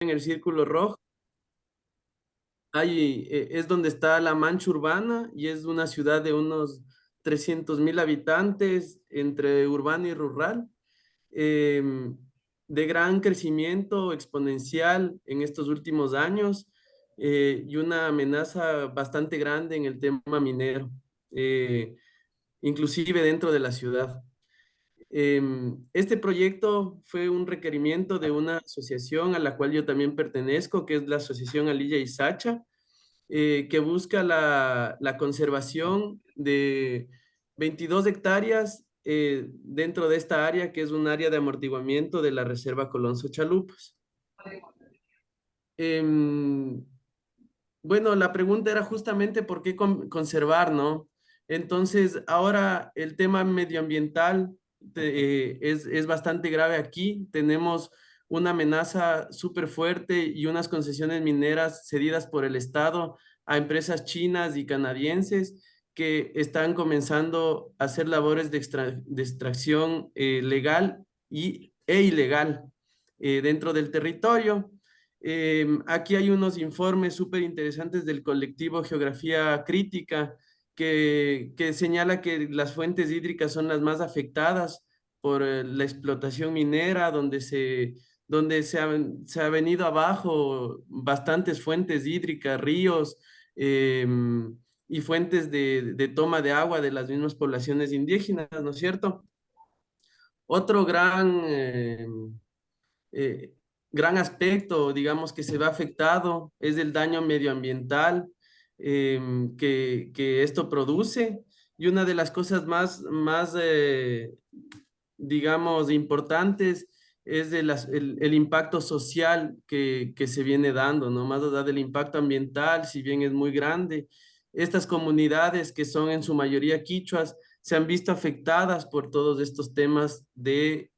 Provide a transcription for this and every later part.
en el círculo rojo, es donde está la mancha urbana y es una ciudad de unos 300.000 habitantes entre urbano y rural, em, de gran crecimiento exponencial en estos últimos años, y una amenaza bastante grande en el tema minero, eh, inclusive dentro de la ciudad. Este proyecto fue un requerimiento de una asociación a la cual yo también pertenezco, que es la Asociación Alilla y Sacha, que busca la conservación de 22 hectáreas dentro de esta área, que es un área de amortiguamiento de la Reserva Colón Chalupas. Em, bueno, la pregunta era justamente por qué conservar, ¿no? Entonces, ahora el tema medioambiental es bastante grave aquí. Tenemos una amenaza súper fuerte y unas concesiones mineras cedidas por el Estado a empresas chinas y canadienses que están comenzando a hacer labores de extracción legal e ilegal dentro del territorio. Aquí hay unos informes súper interesantes del colectivo Geografía Crítica que señala que las fuentes hídricas son las más afectadas por la explotación minera, se ha venido abajo bastantes fuentes hídricas, ríos, y fuentes de toma de agua de las mismas poblaciones indígenas, ¿no es cierto? Otro eh, gran aspecto, digamos, que se ve afectado es el daño medioambiental que esto produce. Y una de las cosas más digamos, importantes es el impacto social que se viene dando, ¿no? Más allá del impacto ambiental, si bien es muy grande, estas comunidades que son en su mayoría quichuas se han visto afectadas por todos estos temas de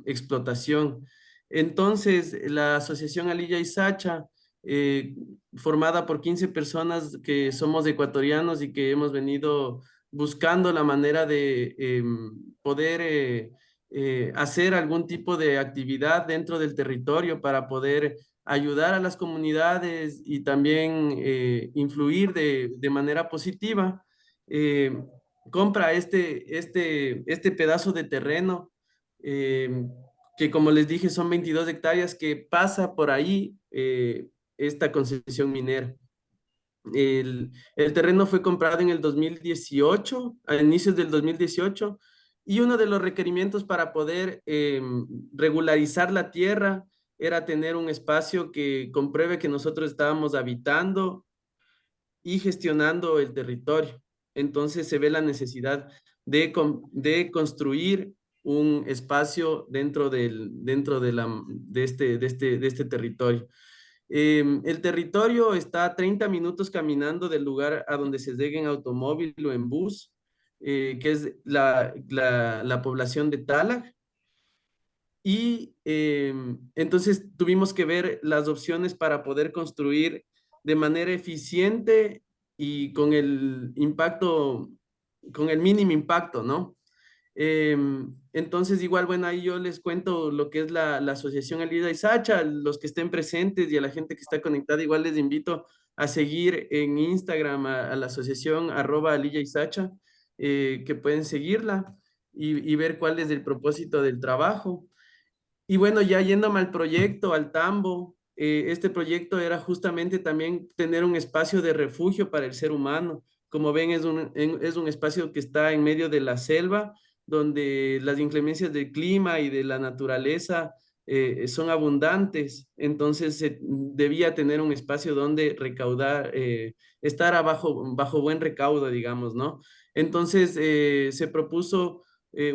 explotación. Entonces, la Asociación Alilla y Sacha, eh, formada por 15 personas que somos ecuatorianos y que hemos venido buscando la manera de poder hacer algún tipo de actividad dentro del territorio para poder ayudar a las comunidades y también influir de manera positiva. eh, Compra este pedazo de terreno, eh, que como les dije son 22 hectáreas que pasa por ahí esta concesión minera. El terreno fue comprado en el 2018, a inicios del 2018, y uno de los requerimientos para poder regularizar la tierra era tener un espacio que compruebe que nosotros estábamos habitando y gestionando el territorio. Entonces se ve la necesidad de construir un espacio dentro de este territorio. El territorio está a 30 minutos caminando del lugar a donde se llegue en automóvil o en bus, que es la población de Tala. Y entonces tuvimos que ver las opciones para poder construir de manera eficiente y con el mínimo impacto, ¿no? Entonces, igual, bueno, ahí yo les cuento lo que es la Asociación Alida y Sacha, los que estén presentes y a la gente que está conectada, igual les invito a seguir en Instagram a la asociación @Alilla y Sacha, que pueden seguirla y ver cuál es el propósito del trabajo. Y bueno, ya yéndome al proyecto, al tambo, este proyecto era justamente también tener un espacio de refugio para el ser humano. Como ven, es un espacio que está en medio de la selva, donde las inclemencias del clima y de la naturaleza son abundantes. Entonces, se debía tener un espacio donde recaudar, estar bajo buen recaudo, digamos, ¿no? Entonces, se propuso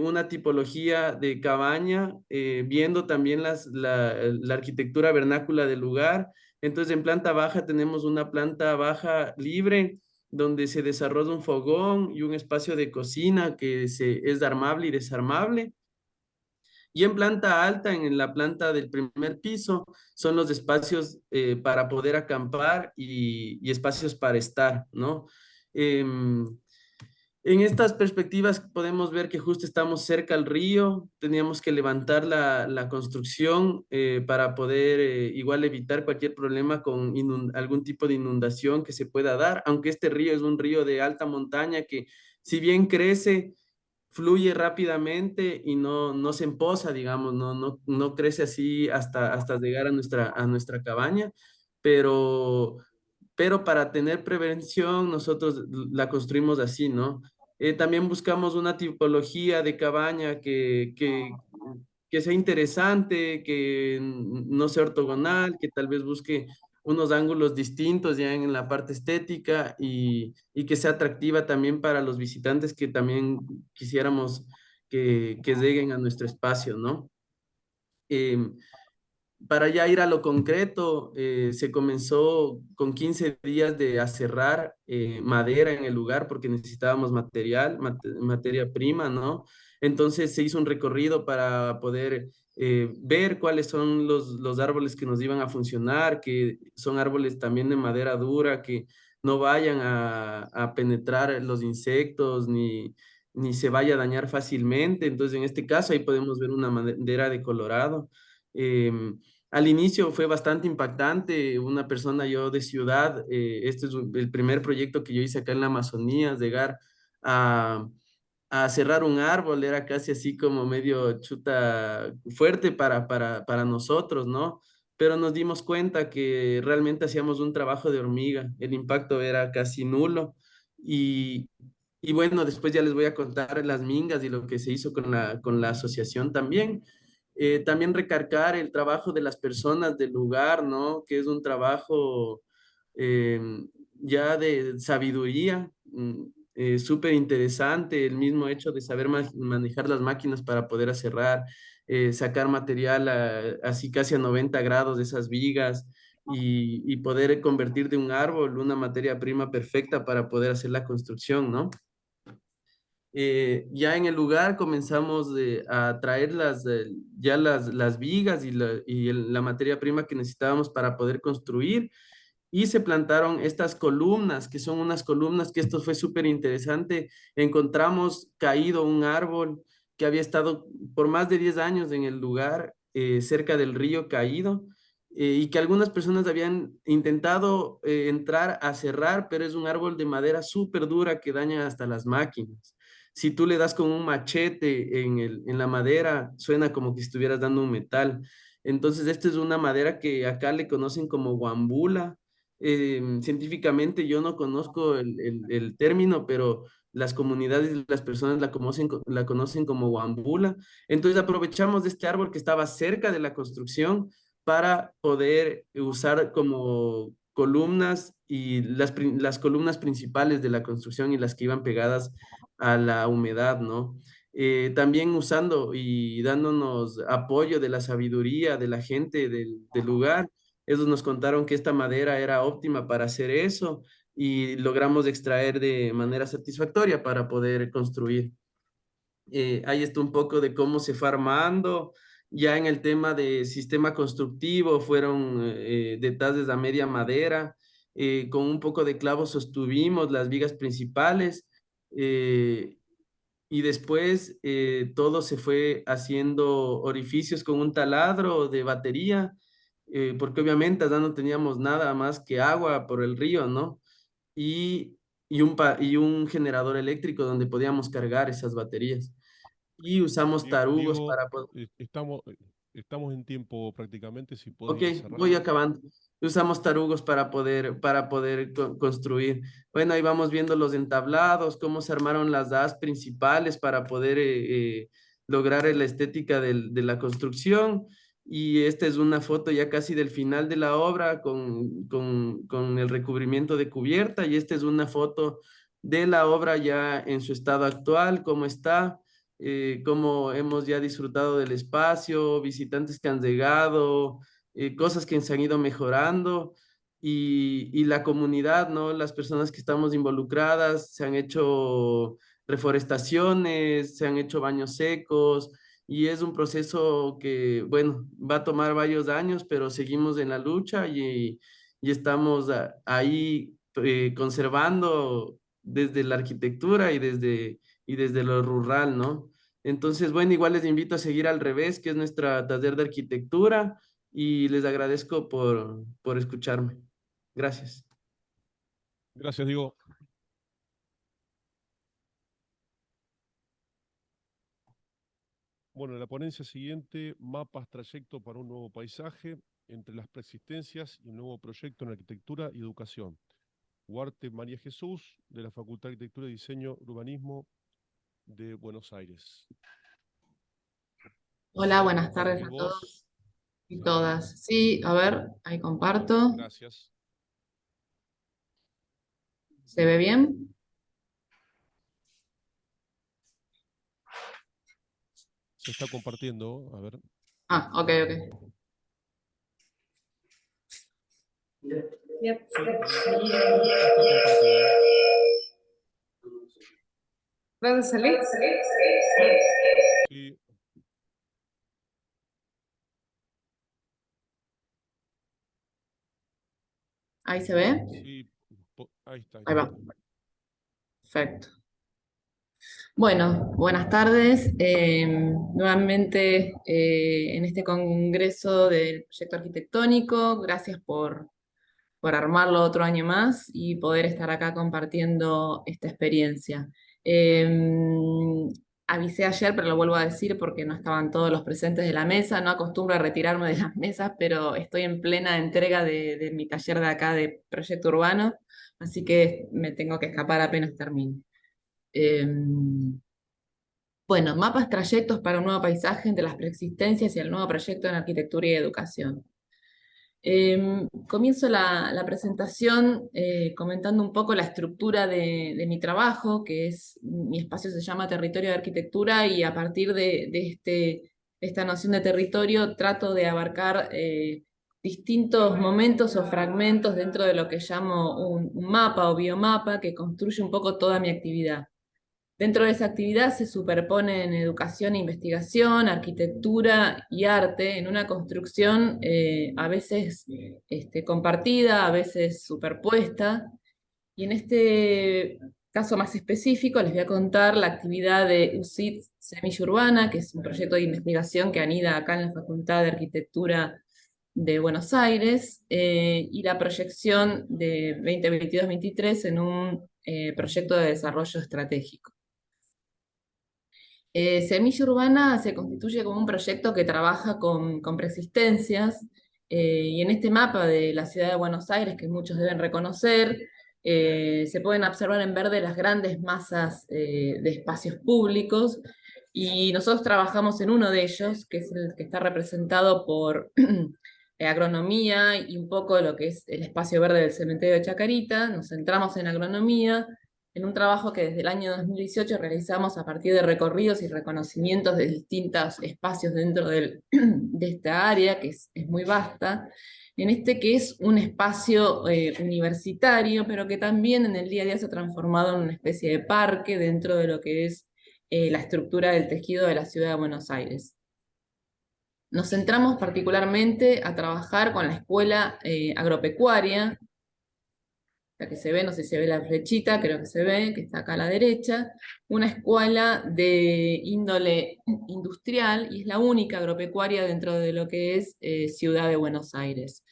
una tipología de cabaña, viendo también la arquitectura vernácula del lugar. Entonces, en planta baja tenemos una planta baja libre donde se desarrolla un fogón y un espacio de cocina es armable y desarmable. Y en planta alta, en la planta del primer piso, son los espacios para poder acampar y espacios para estar, ¿no? Em, En estas perspectivas podemos ver que justo estamos cerca al río, teníamos que levantar la construcción para poder igual evitar cualquier problema con algún tipo de inundación que se pueda dar, aunque este río es un río de alta montaña que si bien crece, fluye rápidamente y no se empoza, digamos, no crece así hasta llegar a nuestra cabaña, pero, pero para tener prevención nosotros la construimos así, ¿no? También buscamos una tipología de cabaña que sea interesante, que no sea ortogonal, que tal vez busque unos ángulos distintos ya en la parte estética y que sea atractiva también para los visitantes que también quisiéramos que lleguen a nuestro espacio, ¿no? Em, para ya ir a lo concreto, se comenzó con 15 días de aserrar madera en el lugar porque necesitábamos materia prima, ¿no? Entonces se hizo un recorrido para poder ver cuáles son los árboles que nos iban a funcionar, que son árboles también de madera dura, que no vayan a penetrar los insectos ni se vaya a dañar fácilmente. Entonces, en este caso, ahí podemos ver una madera de colorado. Em, Al inicio fue bastante impactante, una persona yo de ciudad, este es el primer proyecto que yo hice acá en la Amazonía, llegar a, a cerrar un árbol, era casi así como medio chuta fuerte para nosotros, ¿no? Pero nos dimos cuenta que realmente hacíamos un trabajo de hormiga, el impacto era casi nulo y, y bueno, después ya les voy a contar las mingas y lo que se hizo con la asociación también. También recargar el trabajo de las personas del lugar, ¿no? Que es un trabajo eh, ya de sabiduría, súper interesante, el mismo hecho de saber manejar las máquinas para poder aserrar, sacar material así casi a 90 grados de esas vigas y poder convertir de un árbol una materia prima perfecta para poder hacer la construcción, ¿no? Ya en el lugar comenzamos a traer ya las vigas la materia prima que necesitábamos para poder construir y se plantaron estas columnas, que son unas columnas que esto fue súper interesante. Encontramos caído un árbol que había estado por más de 10 años en el lugar, cerca del río caído, y que algunas personas habían intentado entrar a cerrar, pero es un árbol de madera súper dura que daña hasta las máquinas. Si tú le das con un machete en la madera, suena como que estuvieras dando un metal. Entonces, esta es una madera que acá le conocen como guambula. Científicamente yo no conozco el término, pero las comunidades y las personas la conocen como guambula. Entonces aprovechamos de este árbol que estaba cerca de la construcción para poder usar como columnas y las columnas principales de la construcción y las que iban pegadas a la humedad, ¿no? También usando y dándonos apoyo de la sabiduría de la gente del lugar. Ellos nos contaron que esta madera era óptima para hacer eso y logramos extraer de manera satisfactoria para poder construir. Ahí está un poco de cómo se fue armando. Ya en el tema de sistema constructivo fueron detalles a media madera. Con un poco de clavo sostuvimos las vigas principales. eh, y después todo se fue haciendo orificios con un taladro de batería, porque obviamente ya no teníamos nada más que agua por el río, ¿no? Y, y un generador eléctrico donde podíamos cargar esas baterías. Y usamos tarugos Diego, para poder. estamos en tiempo prácticamente, si Ok, podés ir voy cerrando. acabando. Usamos tarugos para poder construir. Bueno, ahí vamos viendo los entablados, cómo se armaron las as principales para poder lograr la estética de la construcción. Y esta es una foto ya casi del final de la obra con el recubrimiento de cubierta. Y esta es una foto de la obra ya en su estado actual, cómo está, cómo hemos ya disfrutado del espacio, visitantes que han llegado, cosas que se han ido mejorando y la comunidad, ¿no? Las personas que estamos involucradas, se han hecho reforestaciones, se han hecho baños secos y es un proceso que, bueno, va a tomar varios años, pero seguimos en la lucha y estamos ahí conservando. desde la arquitectura y desde lo rural, ¿no? Entonces, bueno, igual les invito a seguir Al Revés, que es nuestra taller de arquitectura, y les agradezco por escucharme. Gracias. Gracias, Diego. Bueno, la ponencia siguiente, mapas, trayecto para un nuevo paisaje, entre las preexistencias y un nuevo proyecto en arquitectura y educación. Huarte María Jesús, de la Facultad de Arquitectura y Diseño Urbanismo de Buenos Aires. Hola, buenas tardes ¿Compartís a vos? todos y todas. Sí, a ver, ahí comparto. Gracias. ¿Se ve bien? Se está compartiendo, a ver. Ah, ok, ok. Yep. Sí, ya está compartido. ¿Vas a salir? Sí, Ahí se ve. sí, ahí está, ahí Ahí está. va. Perfecto. Bueno, buenas tardes. Nuevamente en este congreso del proyecto arquitectónico. Gracias por armarlo otro año más y poder estar acá compartiendo esta experiencia. Avisé ayer, pero lo vuelvo a decir porque no estaban todos los presentes de la mesa. No acostumbro a retirarme de las mesas, pero estoy en plena entrega de mi taller de acá de proyecto urbano, así que me tengo que escapar apenas termine. Bueno, mapas trayectos para un nuevo paisaje entre las preexistencias y el nuevo proyecto en arquitectura y educación. Comienzo la presentación comentando un poco la estructura de mi trabajo, que es, mi espacio se llama Territorio de Arquitectura, y a partir de esta noción de territorio trato de abarcar distintos momentos o fragmentos dentro de lo que llamo un mapa o biomapa que construye un poco toda mi actividad. Dentro de esa actividad se superponen educación e investigación, arquitectura y arte en una construcción a veces compartida, a veces superpuesta. Y en este caso más específico les voy a contar la actividad de UCIT Semilla Urbana, que es un proyecto de investigación que anida acá en la Facultad de Arquitectura de Buenos Aires, y la proyección de 2022-23 en un proyecto de desarrollo estratégico. Semilla Urbana se constituye como un proyecto que trabaja con preexistencias, y en este mapa de la ciudad de Buenos Aires, que muchos deben reconocer, se pueden observar en verde las grandes masas de espacios públicos, y nosotros trabajamos en uno de ellos, que es el que está representado por agronomía y un poco lo que es el espacio verde del cementerio de Chacarita. Nos centramos en agronomía, en un trabajo que desde el año 2018 realizamos a partir de recorridos y reconocimientos de distintos espacios dentro de esta área, que es muy vasta, en este que es un espacio universitario, pero que también en el día a día se ha transformado en una especie de parque dentro de lo que es la estructura del tejido de la ciudad de Buenos Aires. Nos centramos particularmente a trabajar con la escuela agropecuaria, la que se ve, no sé si se ve la flechita, creo que se ve, que está acá a la derecha, una escuela de índole industrial, y es la única agropecuaria dentro de lo que es Ciudad de Buenos Aires.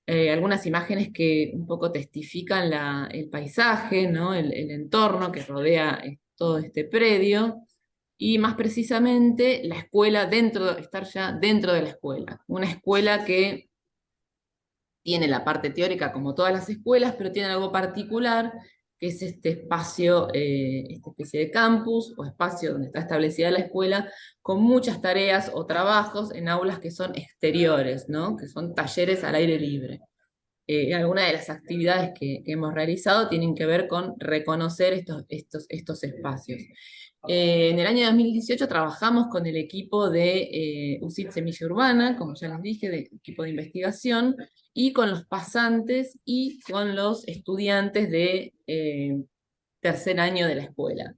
Algunas imágenes que un poco testifican el paisaje, ¿no? El entorno que rodea todo este predio, y más precisamente la escuela estar ya dentro de la escuela. Una escuela que tiene la parte teórica como todas las escuelas, pero tiene algo particular, que es este espacio, esta especie de campus o espacio donde está establecida la escuela, con muchas tareas o trabajos en aulas que son exteriores, ¿no? Que son talleres al aire libre. Algunas de las actividades que hemos realizado tienen que ver con reconocer estos espacios. En el año 2018 trabajamos con el equipo de UCIT Semilla Urbana, como ya les dije, de equipo de investigación, y con los pasantes y con los estudiantes de tercer año de la escuela.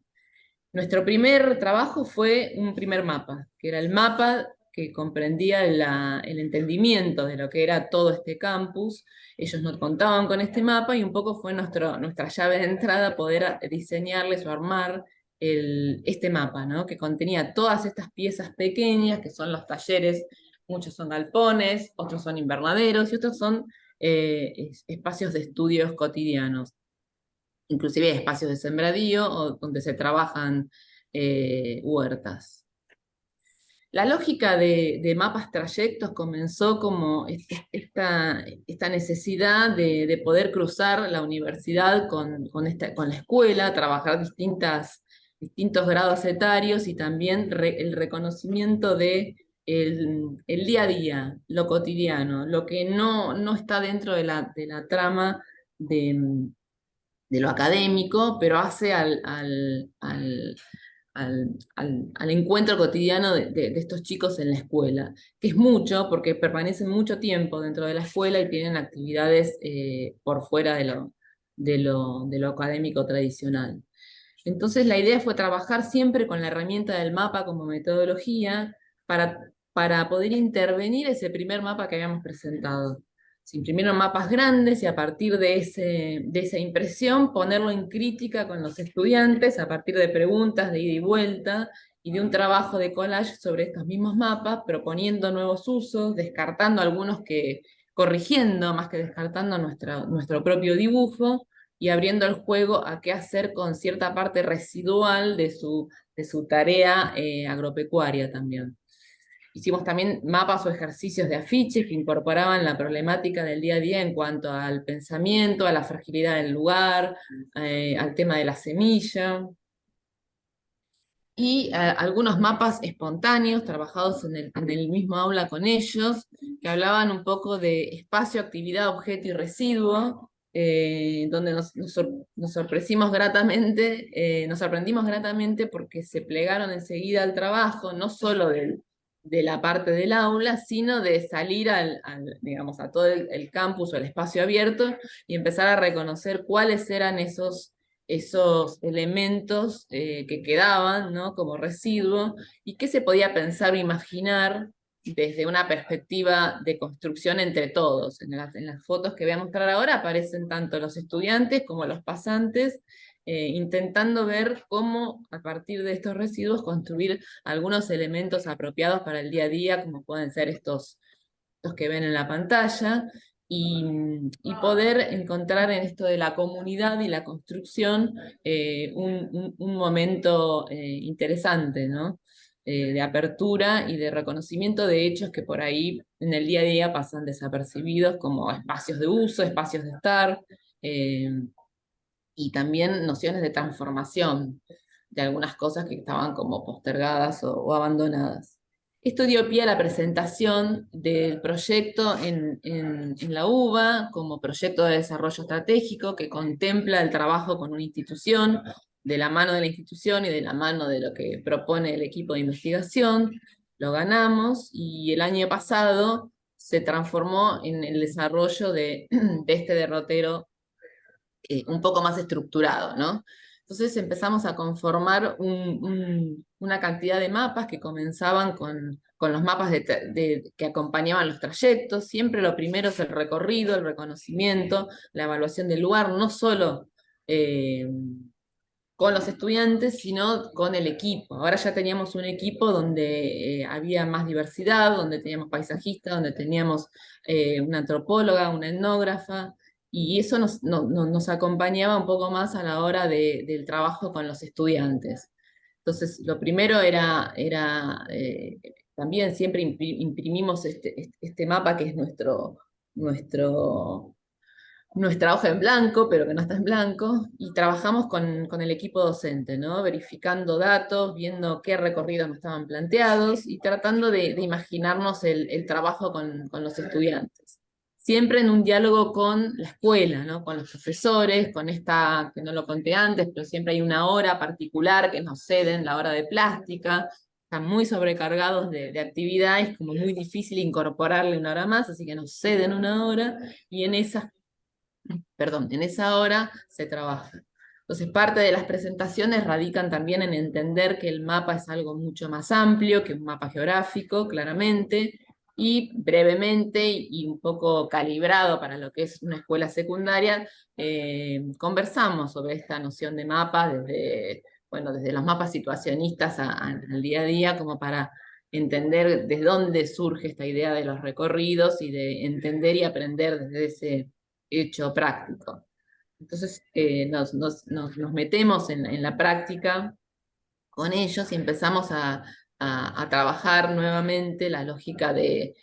Nuestro primer trabajo fue un primer mapa, que era el mapa que comprendía el entendimiento de lo que era todo este campus. Ellos no contaban con este mapa y un poco fue nuestra llave de entrada poder diseñarles o armar este mapa, ¿no? Que contenía todas estas piezas pequeñas, que son los talleres, muchos son galpones, otros son invernaderos y otros son espacios de estudios cotidianos, inclusive espacios de sembradío o donde se trabajan huertas. La lógica de mapas trayectos comenzó como esta necesidad de poder cruzar la universidad con la escuela, trabajar distintos grados etarios y también el reconocimiento de el día a día, lo cotidiano, lo que no está dentro de la trama de lo académico, pero hace al encuentro cotidiano de estos chicos en la escuela, que es mucho, porque permanecen mucho tiempo dentro de la escuela y tienen actividades por fuera de lo académico tradicional. Entonces la idea fue trabajar siempre con la herramienta del mapa como metodología para poder intervenir ese primer mapa que habíamos presentado. Se imprimieron mapas grandes y a partir de esa impresión ponerlo en crítica con los estudiantes a partir de preguntas de ida y vuelta y de un trabajo de collage sobre estos mismos mapas, proponiendo nuevos usos, descartando algunos corrigiendo más que descartando nuestro propio dibujo y abriendo el juego a qué hacer con cierta parte residual de su tarea agropecuaria también. Hicimos también mapas o ejercicios de afiches que incorporaban la problemática del día a día en cuanto al pensamiento, a la fragilidad del lugar, al tema de la semilla. Y algunos mapas espontáneos trabajados en el mismo aula con ellos, que hablaban un poco de espacio, actividad, objeto y residuo, donde nos sorprendimos gratamente porque se plegaron enseguida al trabajo, no solo de la parte del aula, sino de salir digamos, a todo el campus o el espacio abierto y empezar a reconocer cuáles eran esos elementos que quedaban, ¿no? Como residuo, y qué se podía pensar o imaginar desde una perspectiva de construcción entre todos. En las fotos que voy a mostrar ahora aparecen tanto los estudiantes como los pasantes, intentando ver cómo a partir de estos residuos construir algunos elementos apropiados para el día a día, como pueden ser estos que ven en la pantalla, y poder encontrar en esto de la comunidad y la construcción un momento interesante, ¿no? De apertura y de reconocimiento de hechos que por ahí en el día a día pasan desapercibidos como espacios de uso, espacios de estar, y también nociones de transformación de algunas cosas que estaban como postergadas o abandonadas. Esto dio pie a la presentación del proyecto en la UBA como proyecto de desarrollo estratégico que contempla el trabajo con una institución, de la mano de la institución y de la mano de lo que propone el equipo de investigación. Lo ganamos y el año pasado se transformó en el desarrollo de este derrotero un poco más estructurado, ¿no? Entonces empezamos a conformar una cantidad de mapas que comenzaban con los mapas que acompañaban los trayectos. Siempre lo primero es el recorrido, el reconocimiento, la evaluación del lugar, no solo con los estudiantes, sino con el equipo. Ahora ya teníamos un equipo donde había más diversidad, donde teníamos paisajistas, donde teníamos una antropóloga, una etnógrafa, y eso nos acompañaba un poco más a la hora del trabajo con los estudiantes. Entonces, lo primero era también siempre imprimimos este mapa que es nuestra hoja en blanco, pero que no está en blanco, y trabajamos con el equipo docente, ¿no? Verificando datos, viendo qué recorridos nos estaban planteados y tratando de imaginarnos el trabajo con los estudiantes. Siempre en un diálogo con la escuela, ¿no? Con los profesores, con esta, que no lo conté antes, pero siempre hay una hora particular que nos ceden, la hora de plástica. Están muy sobrecargados de actividades, como muy difícil incorporarle una hora más, así que nos ceden una hora, y en esa hora se trabaja. Entonces, parte de las presentaciones radican también en entender que el mapa es algo mucho más amplio que un mapa geográfico, claramente, y brevemente y un poco calibrado para lo que es una escuela secundaria, conversamos sobre esta noción de mapa desde, bueno, desde los mapas situacionistas al día a día, como para entender de dónde surge esta idea de los recorridos y de entender y aprender desde ese hecho práctico. Entonces nos metemos en la práctica con ellos y empezamos a trabajar nuevamente la lógica de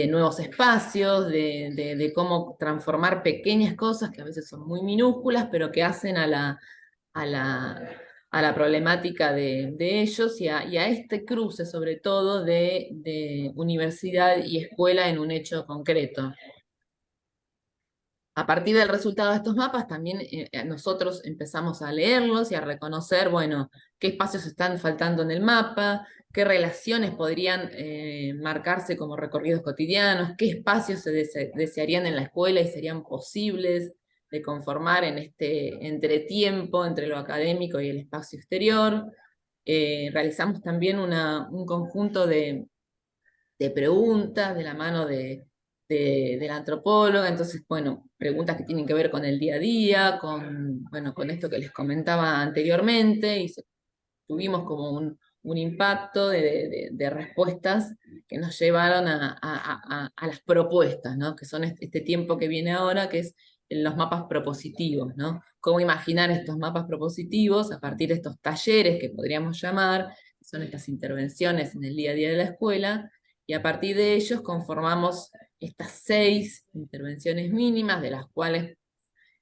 nuevos espacios, de cómo transformar pequeñas cosas que a veces son muy minúsculas, pero que hacen a la, a la problemática de ellos y a este cruce, sobre todo, de universidad y escuela en un hecho concreto. A partir del resultado de estos mapas, también nosotros empezamos a leerlos y a reconocer, bueno, qué espacios están faltando en el mapa, qué relaciones podrían marcarse como recorridos cotidianos, qué espacios se desearían en la escuela y serían posibles de conformar en este entretiempo entre lo académico y el espacio exterior. Realizamos también un conjunto de preguntas de la mano de la antropóloga, entonces, bueno, preguntas que tienen que ver con el día a día, bueno, con esto que les comentaba anteriormente, y tuvimos como un impacto de respuestas que nos llevaron a las propuestas, ¿no? Que son este tiempo que viene ahora, que es los mapas propositivos, ¿no? Cómo imaginar estos mapas propositivos a partir de estos talleres que podríamos llamar, que son estas intervenciones en el día a día de la escuela, y a partir de ellos conformamos estas 6 intervenciones mínimas, de las cuales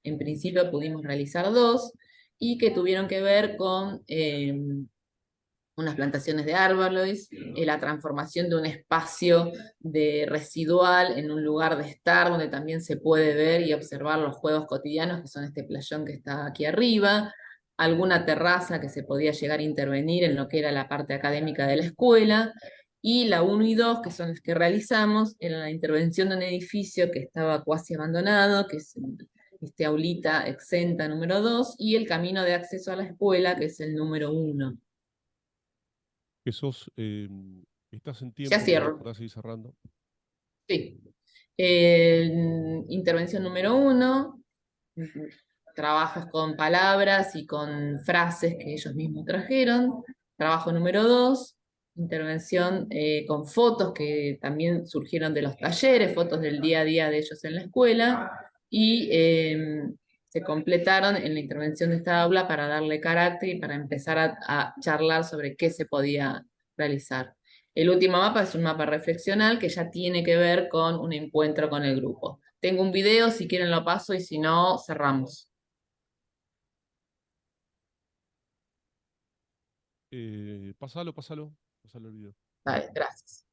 en principio pudimos realizar 2, y que tuvieron que ver con unas plantaciones de árboles, la transformación de un espacio de residual en un lugar de estar, donde también se puede ver y observar los juegos cotidianos, que son este playón que está aquí arriba, alguna terraza que se podía llegar a intervenir en lo que era la parte académica de la escuela, y la 1 y 2, que son las que realizamos, era la intervención de un edificio que estaba cuasi abandonado, que es este aulita exenta número 2, y el camino de acceso a la escuela, que es el número 1. Que sos, estás en Ya tiempo cierro. para seguir cerrando. Sí. Intervención número 1, trabajos con palabras y con frases que ellos mismos trajeron. Trabajo número 2, intervención con fotos que también surgieron de los talleres, fotos del día a día de ellos en la escuela, y se completaron en la intervención de esta aula para darle carácter y para empezar a charlar sobre qué se podía realizar. El último mapa es un mapa reflexional que ya tiene que ver con un encuentro con el grupo. Tengo un video, si quieren lo paso y si no, cerramos. Pasalo el video. Vale, gracias.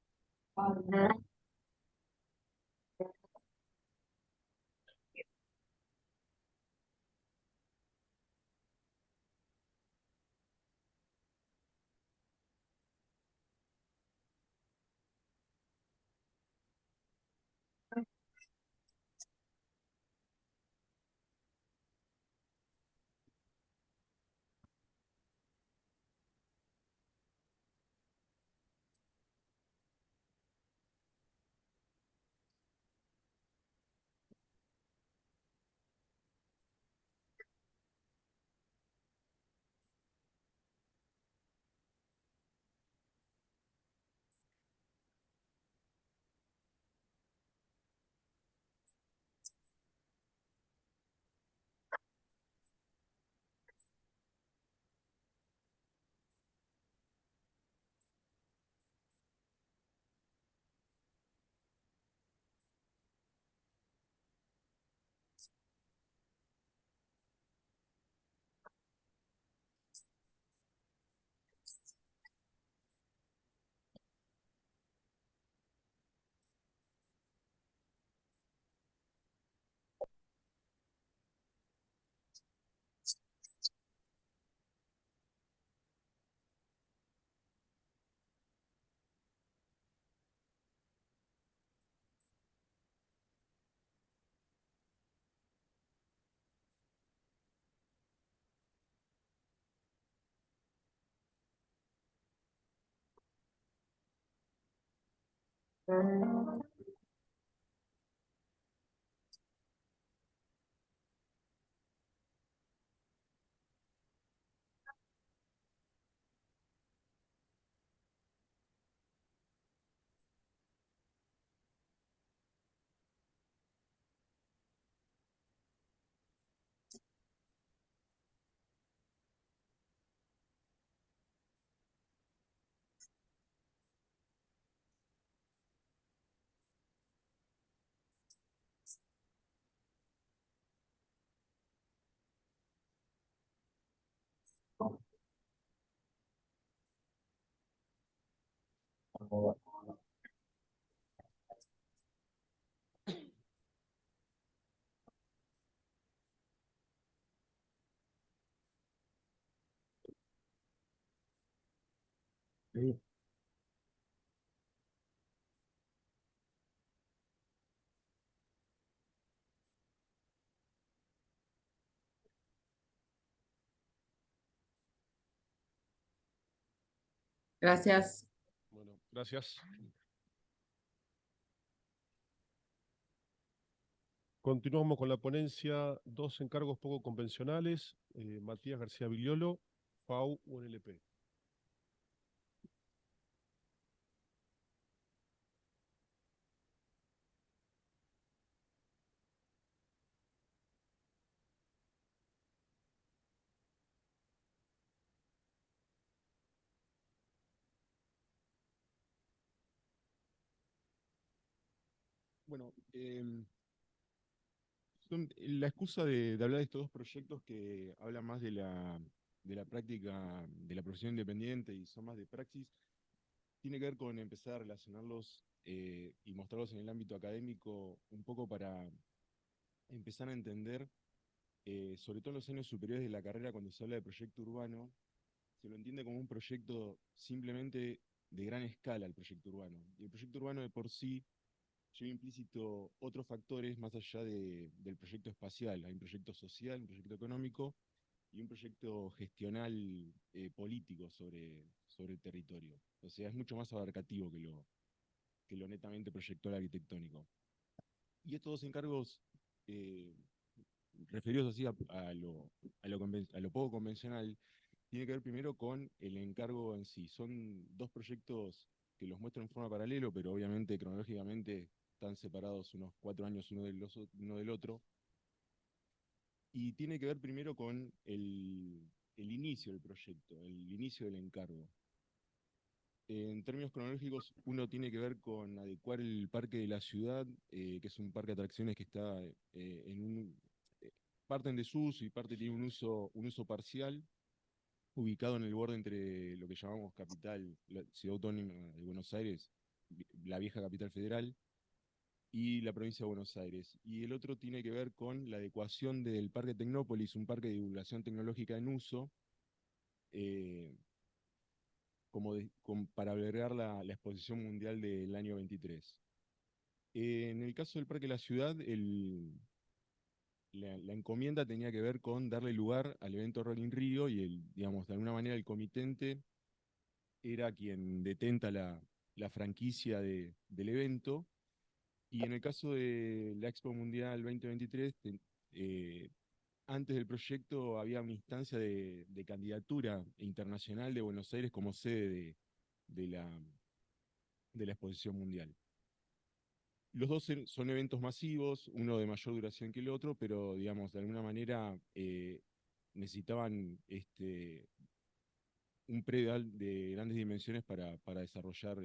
Sí. Gracias. Bueno, gracias. Continuamos con la ponencia, dos encargos poco convencionales, Matías García Vigliolo, FAU UNLP. Bueno, la excusa de hablar de estos dos proyectos que hablan más de la práctica de la profesión independiente y son más de praxis, tiene que ver con empezar a relacionarlos y mostrarlos en el ámbito académico un poco para empezar a entender, sobre todo en los años superiores de la carrera, cuando se habla de proyecto urbano, se lo entiende como un proyecto simplemente de gran escala, el proyecto urbano. Y el proyecto urbano de por sí lleva implícito otros factores más allá del proyecto espacial. Hay un proyecto social, un proyecto económico y un proyecto gestional político sobre el territorio. O sea, es mucho más abarcativo que lo netamente proyectual arquitectónico. Y estos dos encargos eh, referidos así a lo poco convencional, tiene que ver primero con el encargo en sí. Son dos proyectos que los muestro en forma paralelo, pero obviamente cronológicamente están separados unos 4 años uno del otro. Y tiene que ver primero con el inicio del proyecto, el inicio del encargo. En términos cronológicos, uno tiene que ver con adecuar el parque de la ciudad, que es un parque de atracciones que está en eh, parte en desuso y parte tiene un uso parcial, ubicado en el borde entre lo que llamamos capital, la ciudad autónoma de Buenos Aires, la vieja capital federal, y la provincia de Buenos Aires. Y el otro tiene que ver con la adecuación del Parque Tecnópolis, un parque de divulgación tecnológica en uso, eh, para albergar la exposición mundial del año 23. En el caso del Parque de la Ciudad, la encomienda tenía que ver con darle lugar al evento Rock in Rio y digamos, de alguna manera el comitente era quien detenta la franquicia del evento. Y en el caso de la Expo Mundial 2023, eh, antes del proyecto había una instancia de candidatura internacional de Buenos Aires como sede de de la exposición mundial. Los dos son eventos masivos, uno de mayor duración que el otro, pero digamos, de alguna manera necesitaban un predio de grandes dimensiones para desarrollar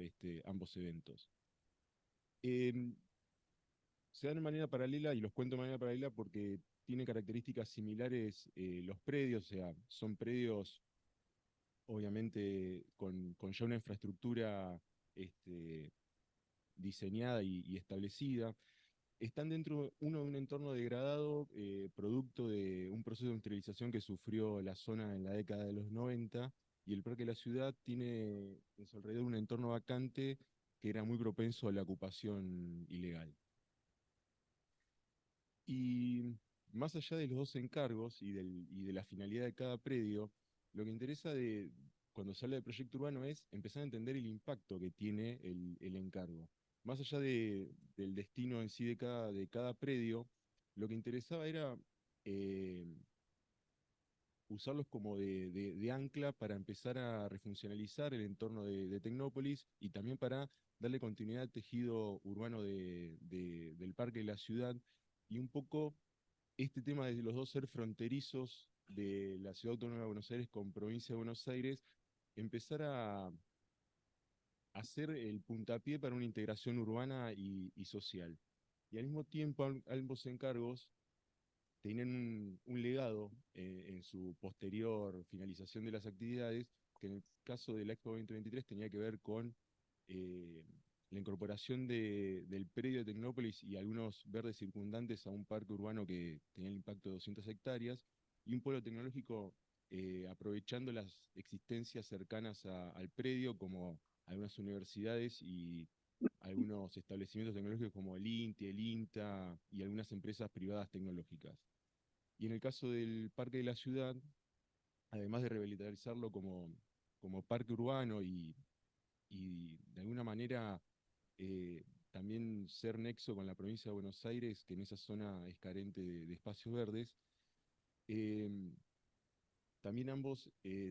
ambos eventos. Em, Se dan de manera paralela, y los cuento de manera paralela porque tienen características similares los predios, o sea, son predios obviamente con ya una infraestructura este, diseñada y establecida. Están dentro uno de un entorno degradado, producto de un proceso de industrialización que sufrió la zona en la década de los 90, y el Parque de la Ciudad tiene en su alrededor un entorno vacante que era muy propenso a la ocupación ilegal. Y más allá de los dos encargos y de la finalidad de cada predio, lo que interesa cuando se habla de proyecto urbano es empezar a entender el impacto que tiene el encargo. más allá del destino en sí de cada predio, lo que interesaba era eh, usarlos como de ancla para empezar a refuncionalizar el entorno de Tecnópolis y también para darle continuidad al tejido urbano del parque de la ciudad y un poco este tema de los dos ser fronterizos de la Ciudad Autónoma de Buenos Aires con Provincia de Buenos Aires, empezar a hacer el puntapié para una integración urbana y social. Y al mismo tiempo, ambos encargos tenían un legado en su posterior finalización de las actividades, que en el caso de la Expo 2023 tenía que ver con eh, la incorporación del predio de Tecnópolis y algunos verdes circundantes a un parque urbano que tenía el impacto de 200 hectáreas, y un polo tecnológico aprovechando las existencias cercanas al predio, como algunas universidades y algunos establecimientos tecnológicos como el INTI, el INTA y algunas empresas privadas tecnológicas. Y en el caso del Parque de la Ciudad, además de revitalizarlo como parque urbano y de alguna manera también ser nexo con la provincia de Buenos Aires, que en esa zona es carente de espacios verdes, eh, también ambos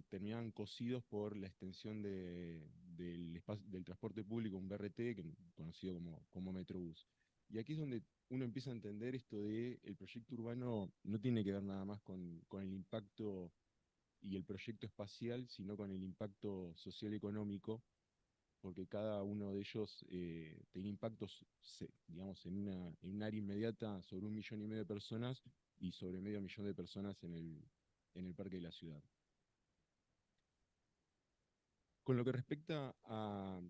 terminaban cosidos por la extensión del transporte público, un BRT, conocido como Metrobús. Y aquí es donde uno empieza a entender esto de el proyecto urbano no tiene que ver nada más con el impacto y el proyecto espacial, sino con el impacto social y económico, porque cada uno de ellos tiene impactos, digamos, en un área inmediata sobre 1,5 millones de personas y sobre medio millón de personas en el parque de la ciudad. Con lo que respecta a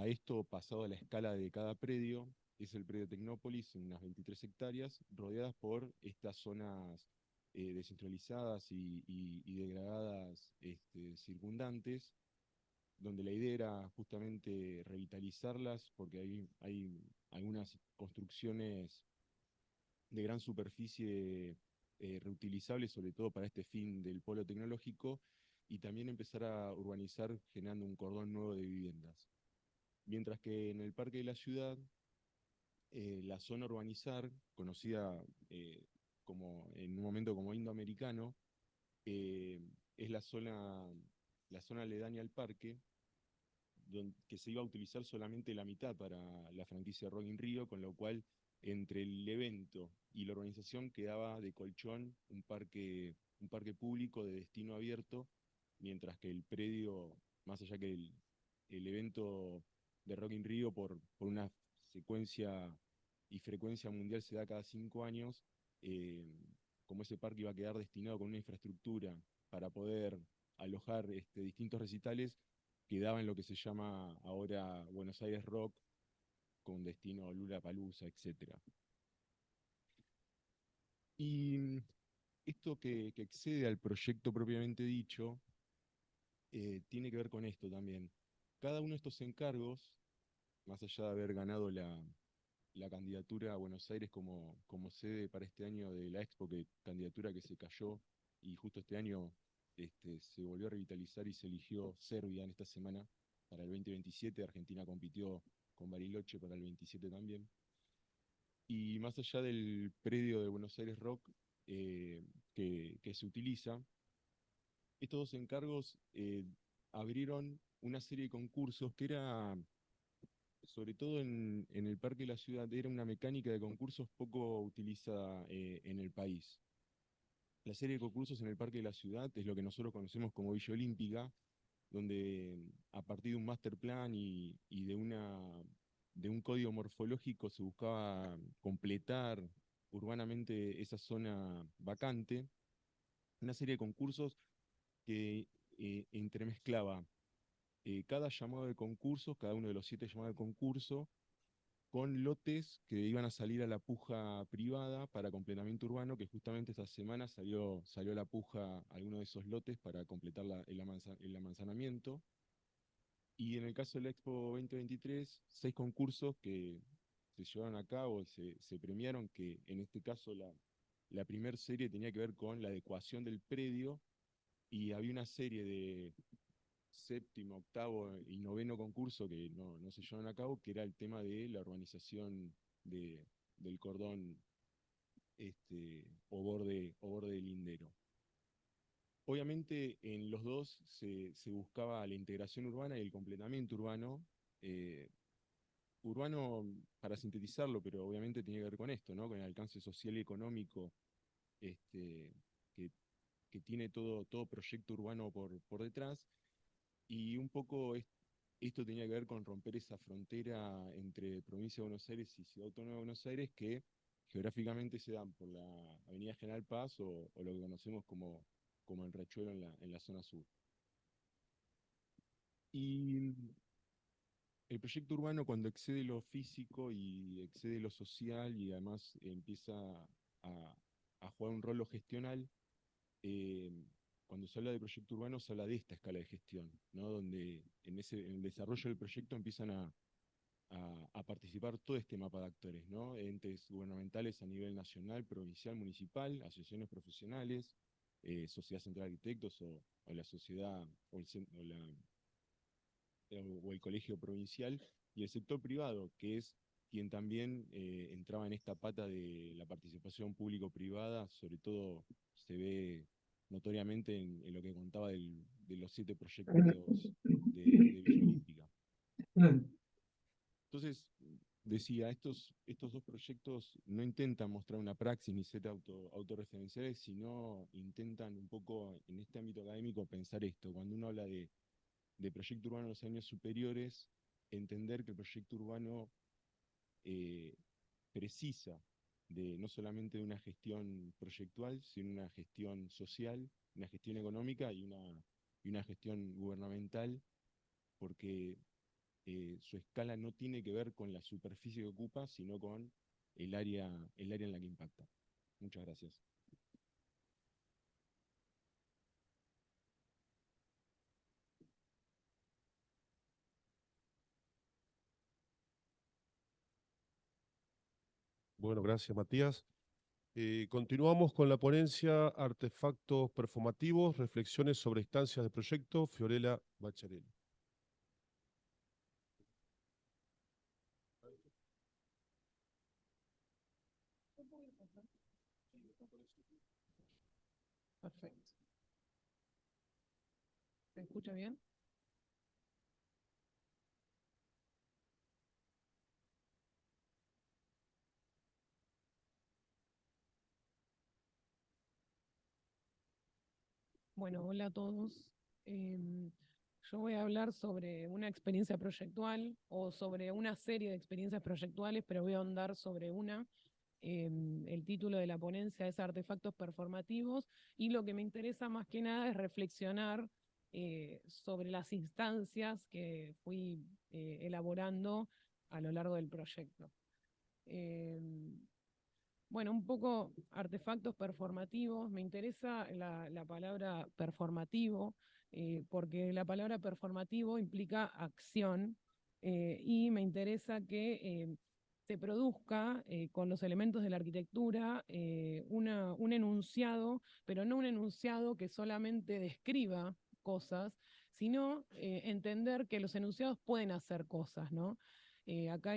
esto pasado a la escala de cada predio, es el predio Tecnópolis, en unas 23 hectáreas, rodeadas por estas zonas descentralizadas y degradadas circundantes, donde la idea era justamente revitalizarlas, porque hay algunas construcciones de gran superficie reutilizables, sobre todo para este fin del polo tecnológico, y también empezar a urbanizar generando un cordón nuevo de viviendas. Mientras que en el Parque de la Ciudad, la zona urbanizar, conocida como en un momento como indoamericano, eh, es la zona aledaña al parque, que se iba a utilizar solamente la mitad para la franquicia Rock in Rio, con lo cual entre el evento y la organización quedaba de colchón un parque público de destino abierto, mientras que el predio, más allá que el evento de Rock in Rio por una secuencia y frecuencia mundial se da cada 5 años, eh, como ese parque iba a quedar destinado con una infraestructura para poder alojar distintos recitales, quedaba en lo que se llama ahora Buenos Aires Rock, con destino Lollapalooza, etc. Y esto que excede al proyecto propiamente dicho, tiene que ver con esto también. Cada uno de estos encargos, más allá de haber ganado la candidatura a Buenos Aires como sede para este año de la Expo, candidatura que se cayó y justo este año se volvió a revitalizar y se eligió Serbia en esta semana para el 2027. Argentina compitió con Bariloche para el 27 también. Y más allá del predio de Buenos Aires Rock que se utiliza, estos dos encargos abrieron una serie de concursos que era, sobre todo en el Parque de la Ciudad, era una mecánica de concursos poco utilizada en el país. La serie de concursos en el Parque de la Ciudad es lo que nosotros conocemos como Villa Olímpica, donde a partir de un master plan y de un código morfológico se buscaba completar urbanamente esa zona vacante, una serie de concursos que entremezclaba cada llamado de concursos, cada uno de los 7 llamados de concurso, con lotes que iban a salir a la puja privada para completamiento urbano, que justamente esta semana salió a la puja alguno de esos lotes para completar el amanzanamiento. Y en el caso del Expo 2023, 6 concursos que se llevaron a cabo y se premiaron, que en este caso la primera serie tenía que ver con la adecuación del predio y había una serie séptimo, octavo y noveno concurso que no se llevaron a cabo, que era el tema de la urbanización del cordón o borde lindero. Obviamente en los dos se buscaba la integración urbana y el completamiento urbano. Urbano, para sintetizarlo, pero obviamente tiene que ver con esto, ¿no? Con el alcance social y económico que, que tiene todo proyecto urbano por detrás. Y un poco esto tenía que ver con romper esa frontera entre Provincia de Buenos Aires y Ciudad Autónoma de Buenos Aires que geográficamente se dan por la Avenida General Paz o lo que conocemos como el Riachuelo en la zona sur. Y el proyecto urbano, cuando excede lo físico y excede lo social y además empieza a, a jugar un rol lo gestional, eh, cuando se habla de proyecto urbano se habla de esta escala de gestión, ¿no? Donde en el desarrollo del proyecto empiezan a participar todo este mapa de actores, ¿no? Entes gubernamentales a nivel nacional, provincial, municipal, asociaciones profesionales, Sociedad Central de Arquitectos o la sociedad o el colegio provincial, y el sector privado, que es quien también entraba en esta pata de la participación público-privada, sobre todo se ve notoriamente en lo que contaba de los 7 proyectos de Villa Olímpica. Entonces, decía, estos dos proyectos no intentan mostrar una praxis ni ser autorreferenciales, sino intentan un poco en este ámbito académico pensar esto. Cuando uno habla de proyecto urbano en los años superiores, entender que el proyecto urbano precisa no solamente de una gestión proyectual, sino una gestión social, una gestión económica y una gestión gubernamental, porque su escala no tiene que ver con la superficie que ocupa, sino con el área en la que impacta. Muchas gracias. Bueno, gracias, Matías. Continuamos con la ponencia Artefactos Performativos, Reflexiones sobre Instancias de Proyecto, Fiorella Bacharelli. Perfecto. ¿Se escucha bien? Bueno, hola a todos. Yo voy a hablar sobre una experiencia proyectual o sobre una serie de experiencias proyectuales, pero voy a ahondar sobre una. El título de la ponencia es Artefactos Performativos y lo que me interesa más que nada es reflexionar sobre las instancias que fui elaborando a lo largo del proyecto. Bueno, un poco artefactos performativos. Me interesa la palabra performativo, porque la palabra performativo implica acción, y me interesa que se produzca con los elementos de la arquitectura un enunciado, pero no un enunciado que solamente describa cosas, sino entender que los enunciados pueden hacer cosas, ¿no? Acá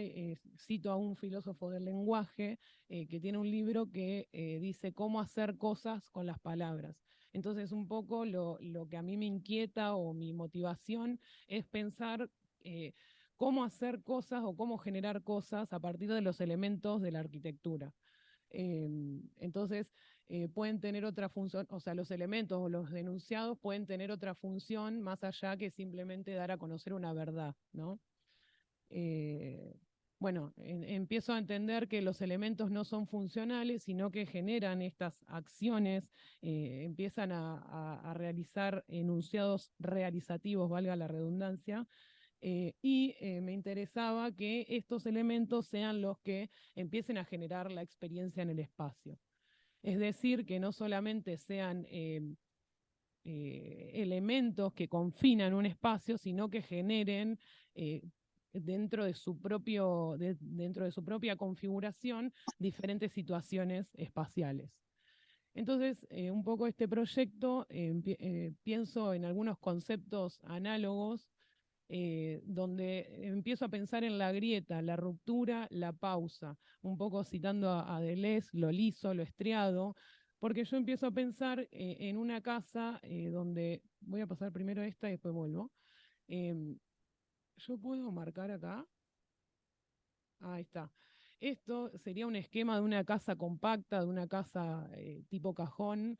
cito a un filósofo del lenguaje que tiene un libro que dice cómo hacer cosas con las palabras. Entonces, un poco lo que a mí me inquieta o mi motivación es pensar cómo hacer cosas o cómo generar cosas a partir de los elementos de la arquitectura. Entonces, pueden tener otra función, o sea, los elementos o los enunciados pueden tener otra función más allá que simplemente dar a conocer una verdad, ¿no? Bueno, empiezo a entender que los elementos no son funcionales, sino que generan estas acciones, empiezan a realizar enunciados realizativos, valga la redundancia, y me interesaba que estos elementos sean los que empiecen a generar la experiencia en el espacio. Es decir, que no solamente sean elementos que confinan un espacio, sino que generen dentro de su propia configuración diferentes situaciones espaciales. Entonces, un poco este proyecto, pienso en algunos conceptos análogos, donde empiezo a pensar en la grieta, la ruptura, la pausa, un poco citando a Deleuze, lo liso, lo estriado, porque yo empiezo a pensar en una casa donde, voy a pasar primero esta y después vuelvo. Yo puedo marcar acá. Ahí está. Esto sería un esquema de una casa compacta, de una casa tipo cajón,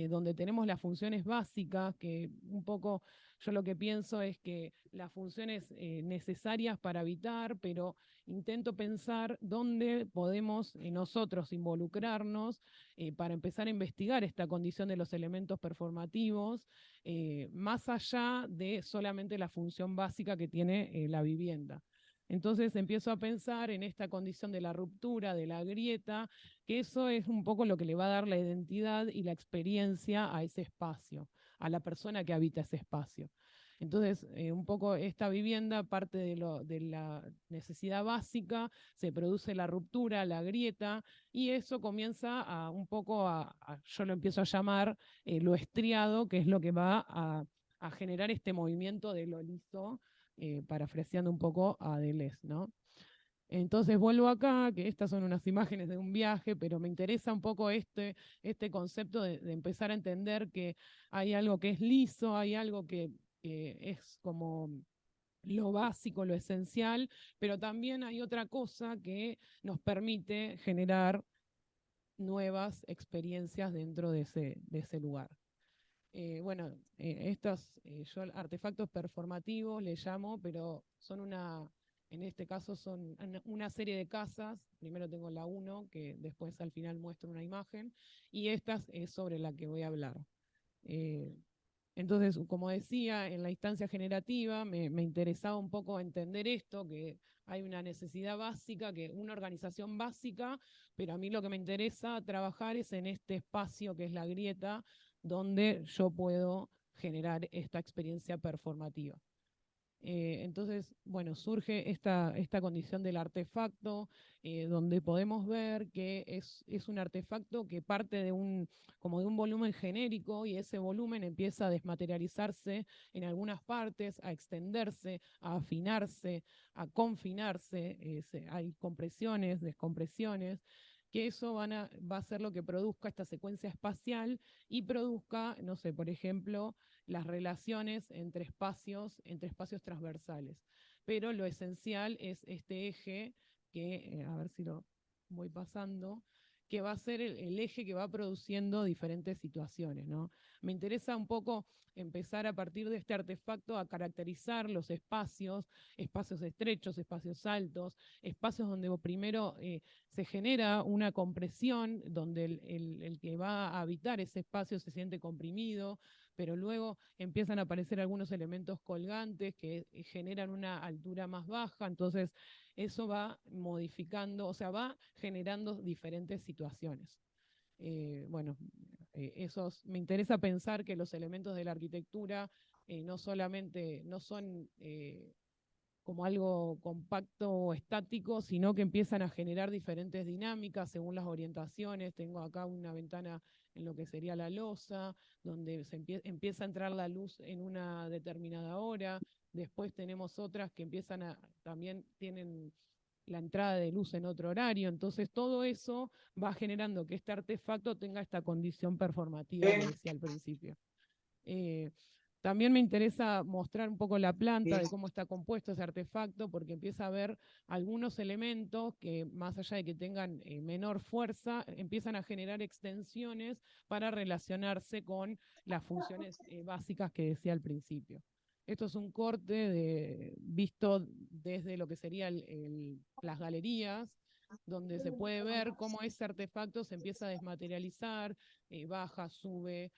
donde tenemos las funciones básicas, que un poco yo lo que pienso es que las funciones necesarias para habitar, pero intento pensar dónde podemos nosotros involucrarnos para empezar a investigar esta condición de los elementos performativos, más allá de solamente la función básica que tiene la vivienda. Entonces empiezo a pensar en esta condición de la ruptura, de la grieta, que eso es un poco lo que le va a dar la identidad y la experiencia a ese espacio, a la persona que habita ese espacio. Entonces, un poco esta vivienda parte de la necesidad básica, se produce la ruptura, la grieta, y eso comienza a un poco yo lo empiezo a llamar lo estriado, que es lo que va a generar este movimiento de lo liso, parafraseando un poco a Deleuze, ¿no? Entonces vuelvo acá, que estas son unas imágenes de un viaje, pero me interesa un poco este concepto de empezar a entender que hay algo que es liso, hay algo que es como lo básico, lo esencial, pero también hay otra cosa que nos permite generar nuevas experiencias dentro de ese lugar. Bueno, estos yo artefactos performativos le llamo, pero son en este caso son una serie de casas. Primero tengo la 1, que después al final muestro una imagen, y esta es sobre la que voy a hablar. Entonces, como decía, en la instancia generativa me interesaba un poco entender esto, que hay una necesidad básica, que una organización básica, pero a mí lo que me interesa trabajar es en este espacio que es la grieta, donde yo puedo generar esta experiencia performativa. Entonces, bueno, surge esta condición del artefacto, donde podemos ver que es un artefacto que parte como de un volumen genérico, y ese volumen empieza a desmaterializarse en algunas partes, a extenderse, a afinarse, a confinarse, hay compresiones, descompresiones, que eso va a ser lo que produzca esta secuencia espacial y produzca, no sé, por ejemplo, las relaciones entre espacios transversales. Pero lo esencial es este eje que, a ver si lo voy pasando, que va a ser el eje que va produciendo diferentes situaciones, ¿no? Me interesa un poco empezar a partir de este artefacto a caracterizar los espacios estrechos, espacios altos, espacios donde primero se genera una compresión, donde el que va a habitar ese espacio se siente comprimido, pero luego empiezan a aparecer algunos elementos colgantes que generan una altura más baja, entonces eso va modificando, o sea, va generando diferentes situaciones. Bueno, me interesa pensar que los elementos de la arquitectura no solamente no son como algo compacto o estático, sino que empiezan a generar diferentes dinámicas según las orientaciones. Tengo acá una ventana en lo que sería la losa, donde empieza a entrar la luz en una determinada hora. Después tenemos otras que también tienen la entrada de luz en otro horario. Entonces todo eso va generando que este artefacto tenga esta condición performativa que decía al principio. También me interesa mostrar un poco la planta de cómo está compuesto ese artefacto, porque empieza a haber algunos elementos que, más allá de que tengan menor fuerza, empiezan a generar extensiones para relacionarse con las funciones básicas que decía al principio. Esto es un corte visto desde lo que serían las galerías, donde se puede ver cómo ese artefacto se empieza a desmaterializar, baja, sube,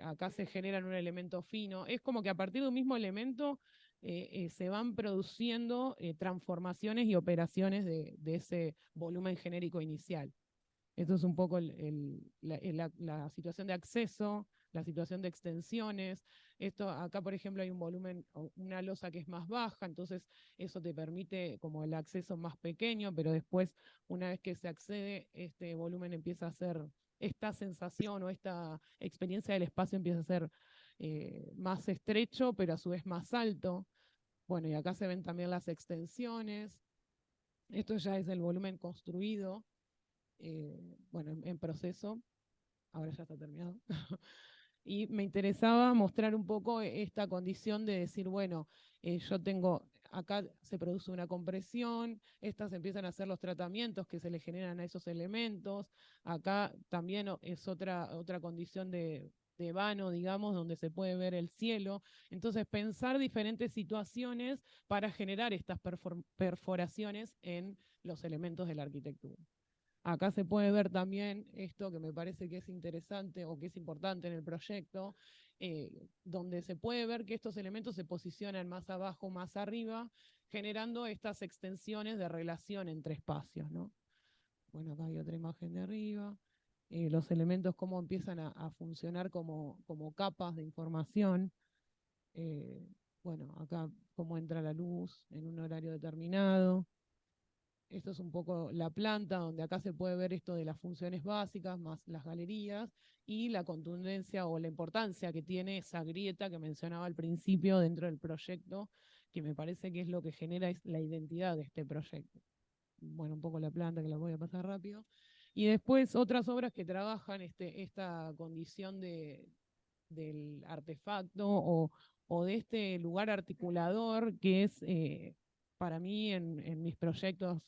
acá se generan un elemento fino. Es como que a partir de un mismo elemento se van produciendo transformaciones y operaciones de ese volumen genérico inicial. Esto es un poco la situación de acceso, la situación de extensiones. Acá, por ejemplo, hay un volumen, una losa que es más baja, entonces eso te permite como el acceso más pequeño, pero después, una vez que se accede, este volumen empieza a ser esta sensación o esta experiencia del espacio empieza a ser más estrecho, pero a su vez más alto. Bueno, y acá se ven también las extensiones. Esto ya es el volumen construido, bueno, en proceso. Ahora ya está terminado. Y me interesaba mostrar un poco esta condición de decir, bueno, yo tengo, acá se produce una compresión, estas empiezan a hacer los tratamientos que se le generan a esos elementos, acá también es otra condición de vano, digamos, donde se puede ver el cielo. Entonces, pensar diferentes situaciones para generar estas perforaciones en los elementos de la arquitectura. Acá se puede ver también esto que me parece que es interesante o que es importante en el proyecto, donde se puede ver que estos elementos se posicionan más abajo, más arriba, generando estas extensiones de relación entre espacios, ¿no? Bueno, acá hay otra imagen de arriba. Los elementos cómo empiezan a funcionar como capas de información. Bueno, acá cómo entra la luz en un horario determinado. Esto es un poco la planta, donde acá se puede ver esto de las funciones básicas, más las galerías, y la contundencia o la importancia que tiene esa grieta que mencionaba al principio dentro del proyecto, que me parece que es lo que genera es la identidad de este proyecto. Bueno, un poco la planta, que la voy a pasar rápido. Y después otras obras que trabajan esta condición del artefacto o de este lugar articulador que es para mí en mis proyectos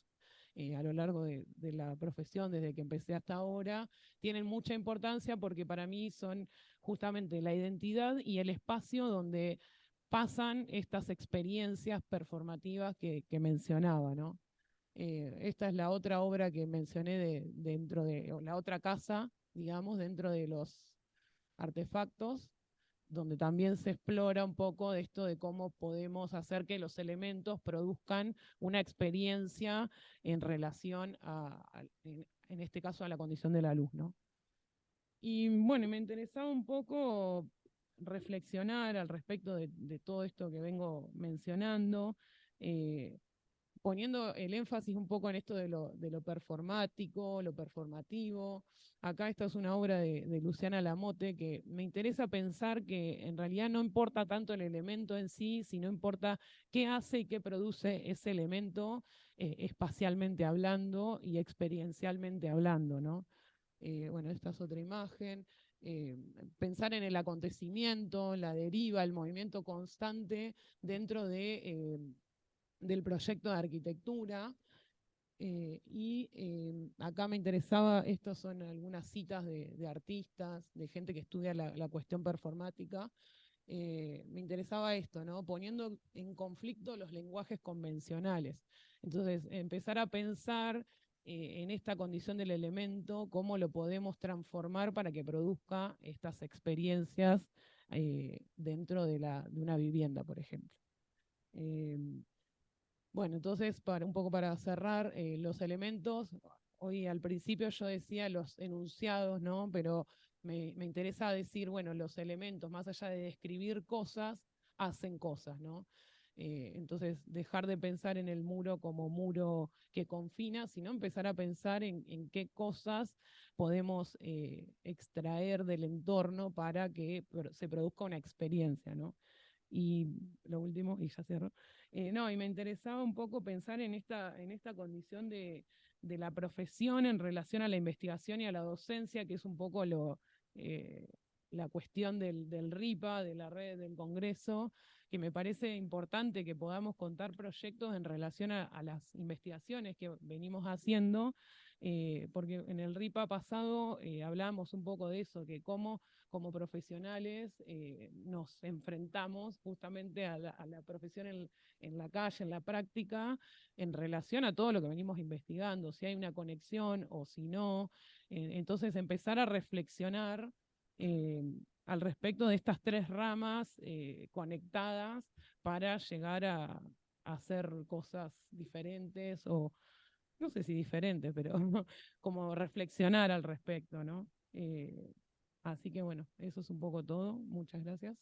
a lo largo de la profesión, desde que empecé hasta ahora, tienen mucha importancia porque para mí son justamente la identidad y el espacio donde pasan estas experiencias performativas que mencionaba, ¿no? Esta es la otra obra que mencioné dentro de, o la otra casa, digamos, dentro de los artefactos, donde también se explora un poco de esto de cómo podemos hacer que los elementos produzcan una experiencia en relación en este caso, a la condición de la luz, ¿no? Y bueno, me interesaba un poco reflexionar al respecto de todo esto que vengo mencionando, eh, poniendo el énfasis un poco en esto de lo performático, lo performativo. Acá esta es una obra de Luciana Lamote que me interesa pensar que en realidad no importa tanto el elemento en sí, sino importa qué hace y qué produce ese elemento espacialmente hablando y experiencialmente hablando, ¿no? Bueno, esta es otra imagen. Eh, Pensar en el acontecimiento, la deriva, el movimiento constante dentro del proyecto de arquitectura. Acá me interesaba, estas son algunas citas de artistas, de gente que estudia la cuestión performática. Me interesaba esto, ¿no? Poniendo en conflicto los lenguajes convencionales. Entonces, empezar a pensar en esta condición del elemento, cómo lo podemos transformar para que produzca estas experiencias dentro de una vivienda, por ejemplo. Bueno, entonces, un poco para cerrar, los elementos, hoy al principio yo decía los enunciados, ¿no? Pero me interesa decir, bueno, los elementos, más allá de describir cosas, hacen cosas, ¿no? Entonces, dejar de pensar en el muro como muro que confina, sino empezar a pensar en qué cosas podemos extraer del entorno para que se produzca una experiencia, ¿no? Y lo último, y ya cierro, no, y me interesaba un poco pensar en esta condición de la profesión en relación a la investigación y a la docencia, que es un poco la cuestión del RIPA, de la red del Congreso, que me parece importante que podamos contar proyectos en relación a las investigaciones que venimos haciendo, porque en el RIPA pasado hablábamos un poco de eso, que como profesionales nos enfrentamos justamente a la profesión en la calle, en la práctica, en relación a todo lo que venimos investigando, si hay una conexión o si no. Entonces empezar a reflexionar eh, al respecto de estas tres ramas conectadas para llegar a hacer cosas diferentes o no sé si diferentes, pero como reflexionar al respecto, ¿no? Así que bueno, eso es un poco todo. Muchas gracias.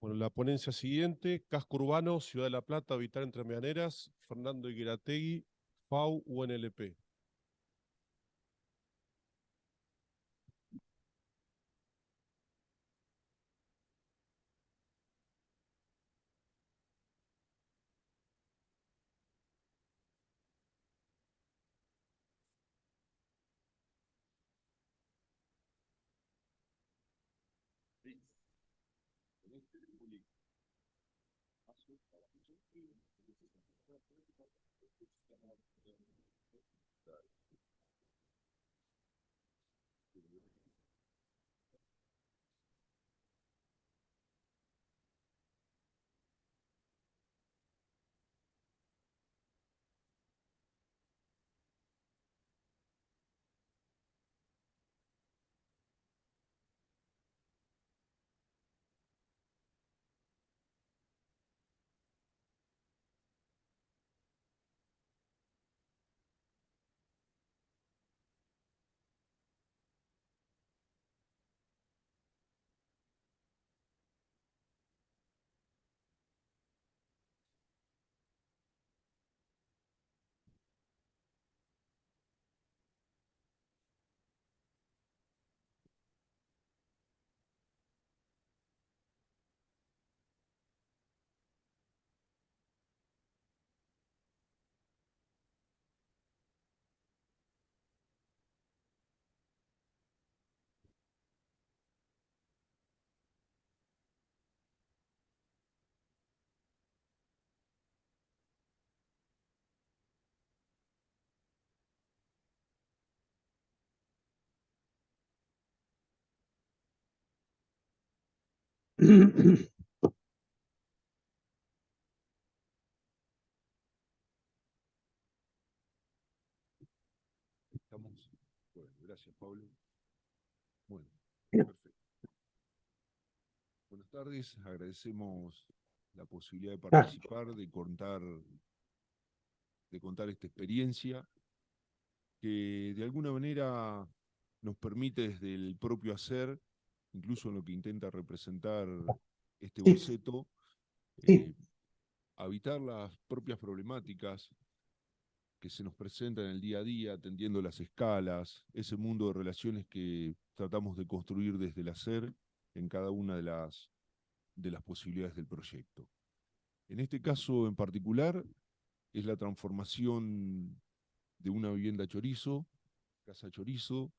Bueno, la ponencia siguiente, Casco Urbano, Ciudad de la Plata, Habitar entre Medianeras, Fernando Higuerategui, FAU, UNLP. ¿Estamos? Bueno, gracias, Pablo. Bueno, perfecto. Buenas tardes, agradecemos la posibilidad de participar, de contar esta experiencia que de alguna manera nos permite desde el propio hacer, incluso en lo que intenta representar este boceto, habitar las propias problemáticas que se nos presentan en el día a día, atendiendo las escalas, ese mundo de relaciones que tratamos de construir desde el hacer en cada una de las posibilidades del proyecto. En este caso en particular es la transformación de una vivienda chorizo, casa chorizo,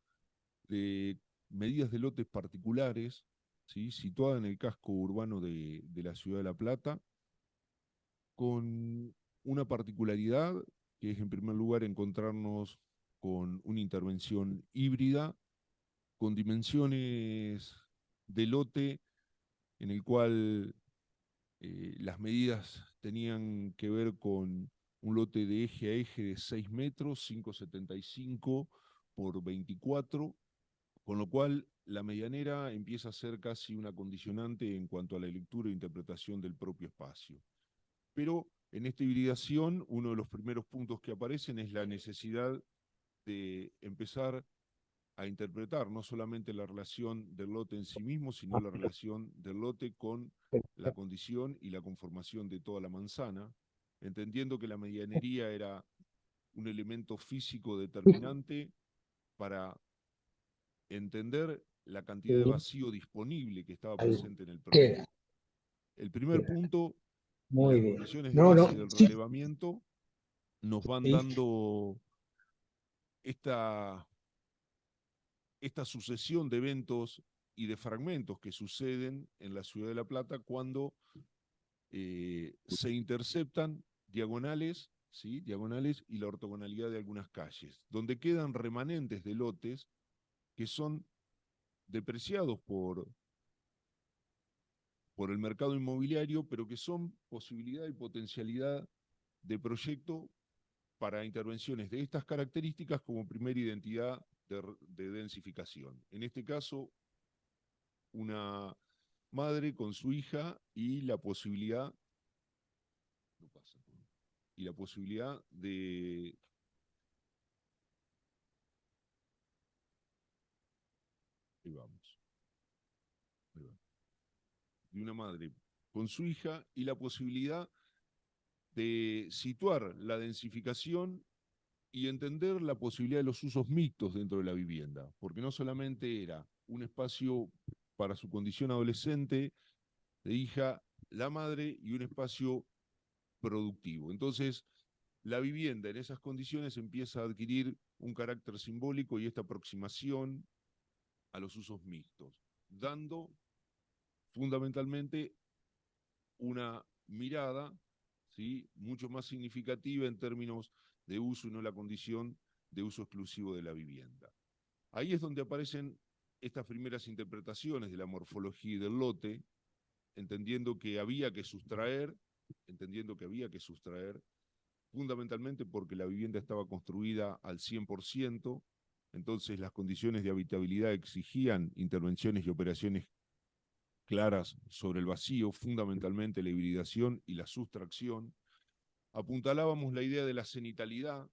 de medidas de lotes particulares, ¿sí? Situada en el casco urbano de la ciudad de La Plata, con una particularidad que es en primer lugar encontrarnos con una intervención híbrida, con dimensiones de lote en el cual las medidas tenían que ver con un lote de eje a eje de 6 metros, 5,75 por 24, con lo cual la medianera empieza a ser casi una condicionante en cuanto a la lectura e interpretación del propio espacio. Pero en esta hibridación, uno de los primeros puntos que aparecen es la necesidad de empezar a interpretar no solamente la relación del lote en sí mismo, sino la relación del lote con la condición y la conformación de toda la manzana, entendiendo que la medianería era un elemento físico determinante para entender la cantidad de vacío disponible que estaba presente en el proyecto. El primer punto, Muy las bien. condiciones de No, base no, del sí, relevamiento nos van sí, dando esta sucesión de eventos y de fragmentos que suceden en la ciudad de La Plata cuando se interceptan diagonales, ¿sí? Diagonales y la ortogonalidad de algunas calles, donde quedan remanentes de lotes que son depreciados por el mercado inmobiliario, pero que son posibilidad y potencialidad de proyecto para intervenciones de estas características como primera identidad de densificación. En este caso, una madre con su hija y la posibilidad, no pasa, y la posibilidad de, ahí vamos, ahí va, de una madre con su hija y la posibilidad de situar la densificación y entender la posibilidad de los usos mixtos dentro de la vivienda, porque no solamente era un espacio para su condición adolescente, de hija, la madre, y un espacio productivo. Entonces, la vivienda en esas condiciones empieza a adquirir un carácter simbólico y esta aproximación a los usos mixtos, dando fundamentalmente una mirada, ¿sí?, mucho más significativa en términos de uso y no la condición de uso exclusivo de la vivienda. Ahí es donde aparecen estas primeras interpretaciones de la morfología y del lote, entendiendo que había que sustraer, fundamentalmente porque la vivienda estaba construida al 100%, entonces las condiciones de habitabilidad exigían intervenciones y operaciones claras sobre el vacío, fundamentalmente la hibridación y la sustracción. Apuntalábamos la idea de la cenitalidad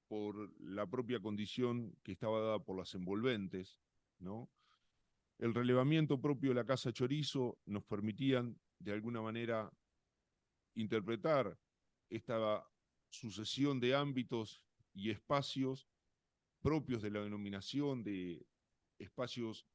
por la propia condición que estaba dada por las envolventes, ¿no? El relevamiento propio de la casa chorizo nos permitían, de alguna manera, interpretar esta sucesión de ámbitos y espacios propios de la denominación de espacios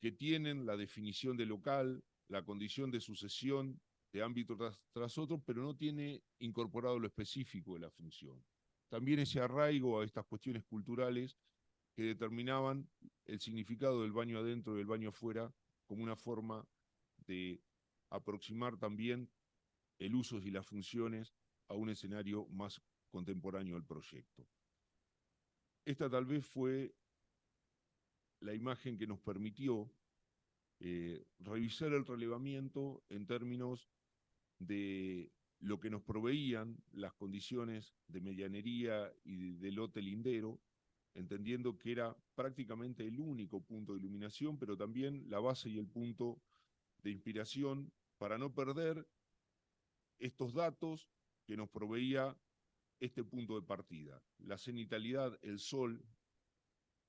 que tienen la definición de local, la condición de sucesión de ámbito tras otro, pero no tiene incorporado lo específico de la función. También ese arraigo a estas cuestiones culturales que determinaban el significado del baño adentro y del baño afuera como una forma de aproximar también el uso y las funciones a un escenario más contemporáneo del proyecto. Esta tal vez fue la imagen que nos permitió revisar el relevamiento en términos de lo que nos proveían las condiciones de medianería y de lote lindero, entendiendo que era prácticamente el único punto de iluminación, pero también la base y el punto de inspiración para no perder estos datos que nos proveía este punto de partida. La cenitalidad, el sol,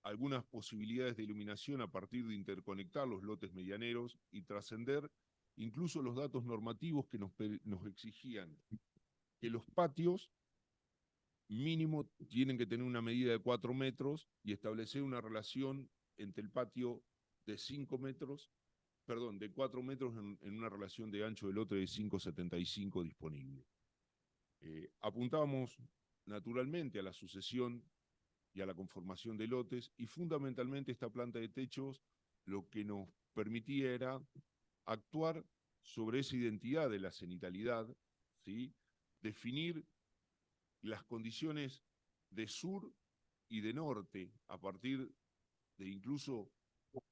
algunas posibilidades de iluminación a partir de interconectar los lotes medianeros y trascender incluso los datos normativos que nos exigían que los patios mínimo tienen que tener una medida de 4 metros y establecer una relación entre el patio de 5 metros, perdón, de 4 metros en una relación de ancho del lote de 5,75 disponible. Apuntábamos naturalmente a la sucesión y a la conformación de lotes, y fundamentalmente esta planta de techos lo que nos permitía era actuar sobre esa identidad de la cenitalidad, ¿sí?, definir las condiciones de sur y de norte a partir de incluso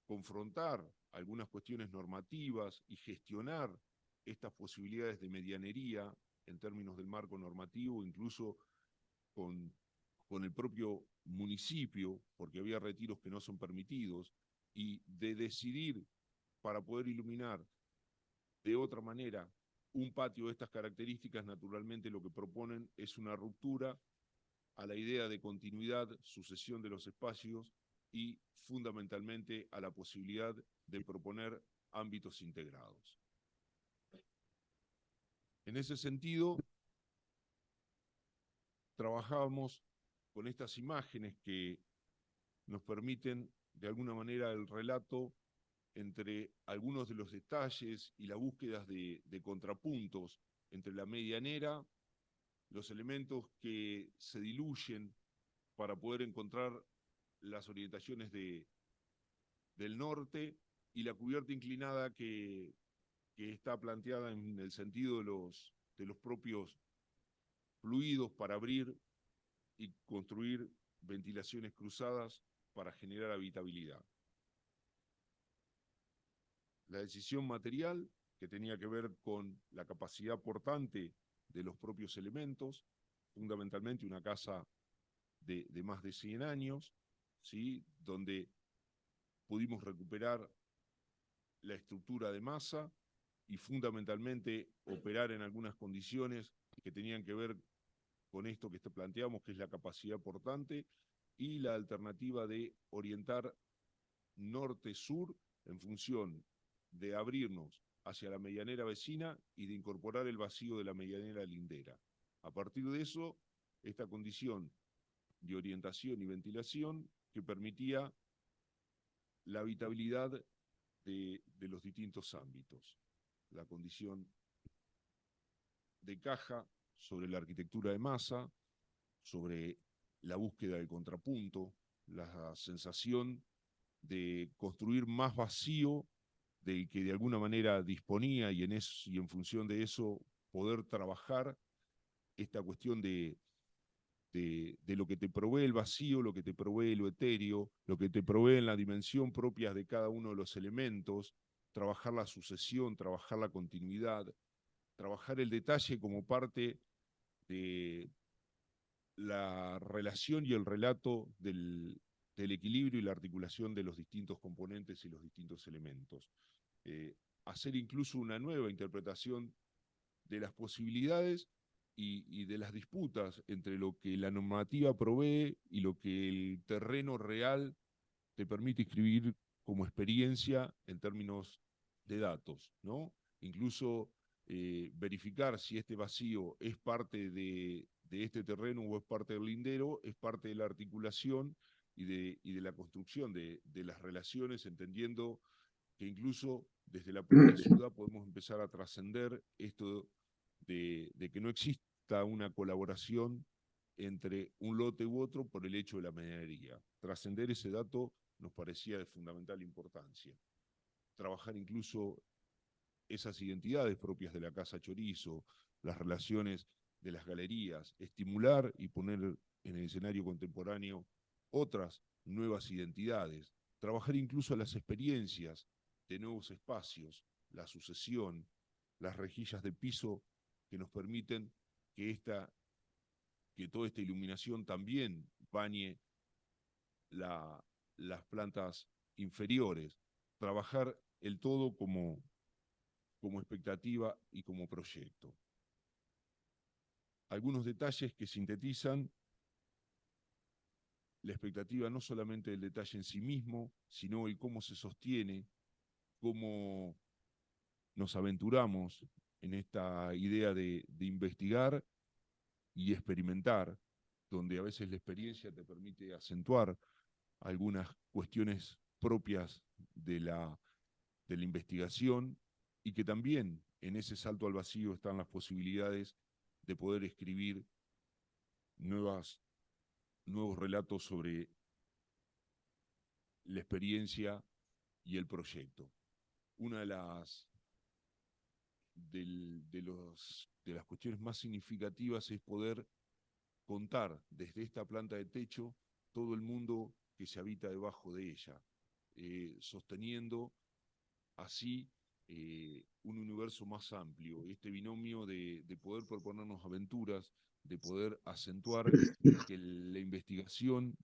confrontar algunas cuestiones normativas y gestionar estas posibilidades de medianería en términos del marco normativo, incluso con el propio municipio, porque había retiros que no son permitidos, y de decidir para poder iluminar de otra manera un patio de estas características, naturalmente lo que proponen es una ruptura a la idea de continuidad, sucesión de los espacios y fundamentalmente a la posibilidad de proponer ámbitos integrados. En ese sentido, trabajábamos con estas imágenes que nos permiten de alguna manera el relato entre algunos de los detalles y las búsquedas de contrapuntos entre la medianera, los elementos que se diluyen para poder encontrar las orientaciones del norte y la cubierta inclinada que está planteada en el sentido de los propios fluidos para abrir y construir ventilaciones cruzadas para generar habitabilidad. La decisión material, que tenía que ver con la capacidad portante de los propios elementos, fundamentalmente una casa de más de 100 años, ¿sí?, donde pudimos recuperar la estructura de masa y fundamentalmente operar en algunas condiciones que tenían que ver con esto que planteamos, que es la capacidad portante, y la alternativa de orientar norte-sur en función de abrirnos hacia la medianera vecina y de incorporar el vacío de la medianera lindera. A partir de eso, esta condición de orientación y ventilación que permitía la habitabilidad de los distintos ámbitos. La condición de caja sobre la arquitectura de masa, sobre la búsqueda del contrapunto, la sensación de construir más vacío del que de alguna manera disponía y en función de eso poder trabajar esta cuestión de lo que te provee el vacío, lo que te provee lo etéreo, lo que te provee en la dimensión propia de cada uno de los elementos, trabajar la sucesión, trabajar la continuidad, trabajar el detalle como parte de la relación y el relato del equilibrio y la articulación de los distintos componentes y los distintos elementos. Hacer incluso una nueva interpretación de las posibilidades y de las disputas entre lo que la normativa provee y lo que el terreno real te permite escribir como experiencia en términos de datos, ¿no? Incluso verificar si este vacío es parte de este terreno o es parte del lindero, es parte de la articulación y de la construcción de las relaciones, entendiendo que incluso desde la propia ciudad podemos empezar a trascender esto de que no exista una colaboración entre un lote u otro por el hecho de la medianería. Trascender ese dato nos parecía de fundamental importancia. Trabajar incluso esas identidades propias de la Casa Chorizo, las relaciones de las galerías, estimular y poner en el escenario contemporáneo otras nuevas identidades, trabajar incluso las experiencias de nuevos espacios, la sucesión, las rejillas de piso que nos permiten que toda esta iluminación también bañe las plantas inferiores, trabajar el todo como expectativa y como proyecto. Algunos detalles que sintetizan la expectativa no solamente del detalle en sí mismo, sino el cómo se sostiene, cómo nos aventuramos en esta idea de investigar y experimentar, donde a veces la experiencia te permite acentuar algunas cuestiones propias de la investigación y que también en ese salto al vacío están las posibilidades de poder escribir nuevos relatos sobre la experiencia y el proyecto. Una de las cuestiones más significativas es poder contar desde esta planta de techo todo el mundo que se habita debajo de ella, sosteniendo así un universo más amplio, este binomio de poder proponernos aventuras, de poder acentuar que la investigación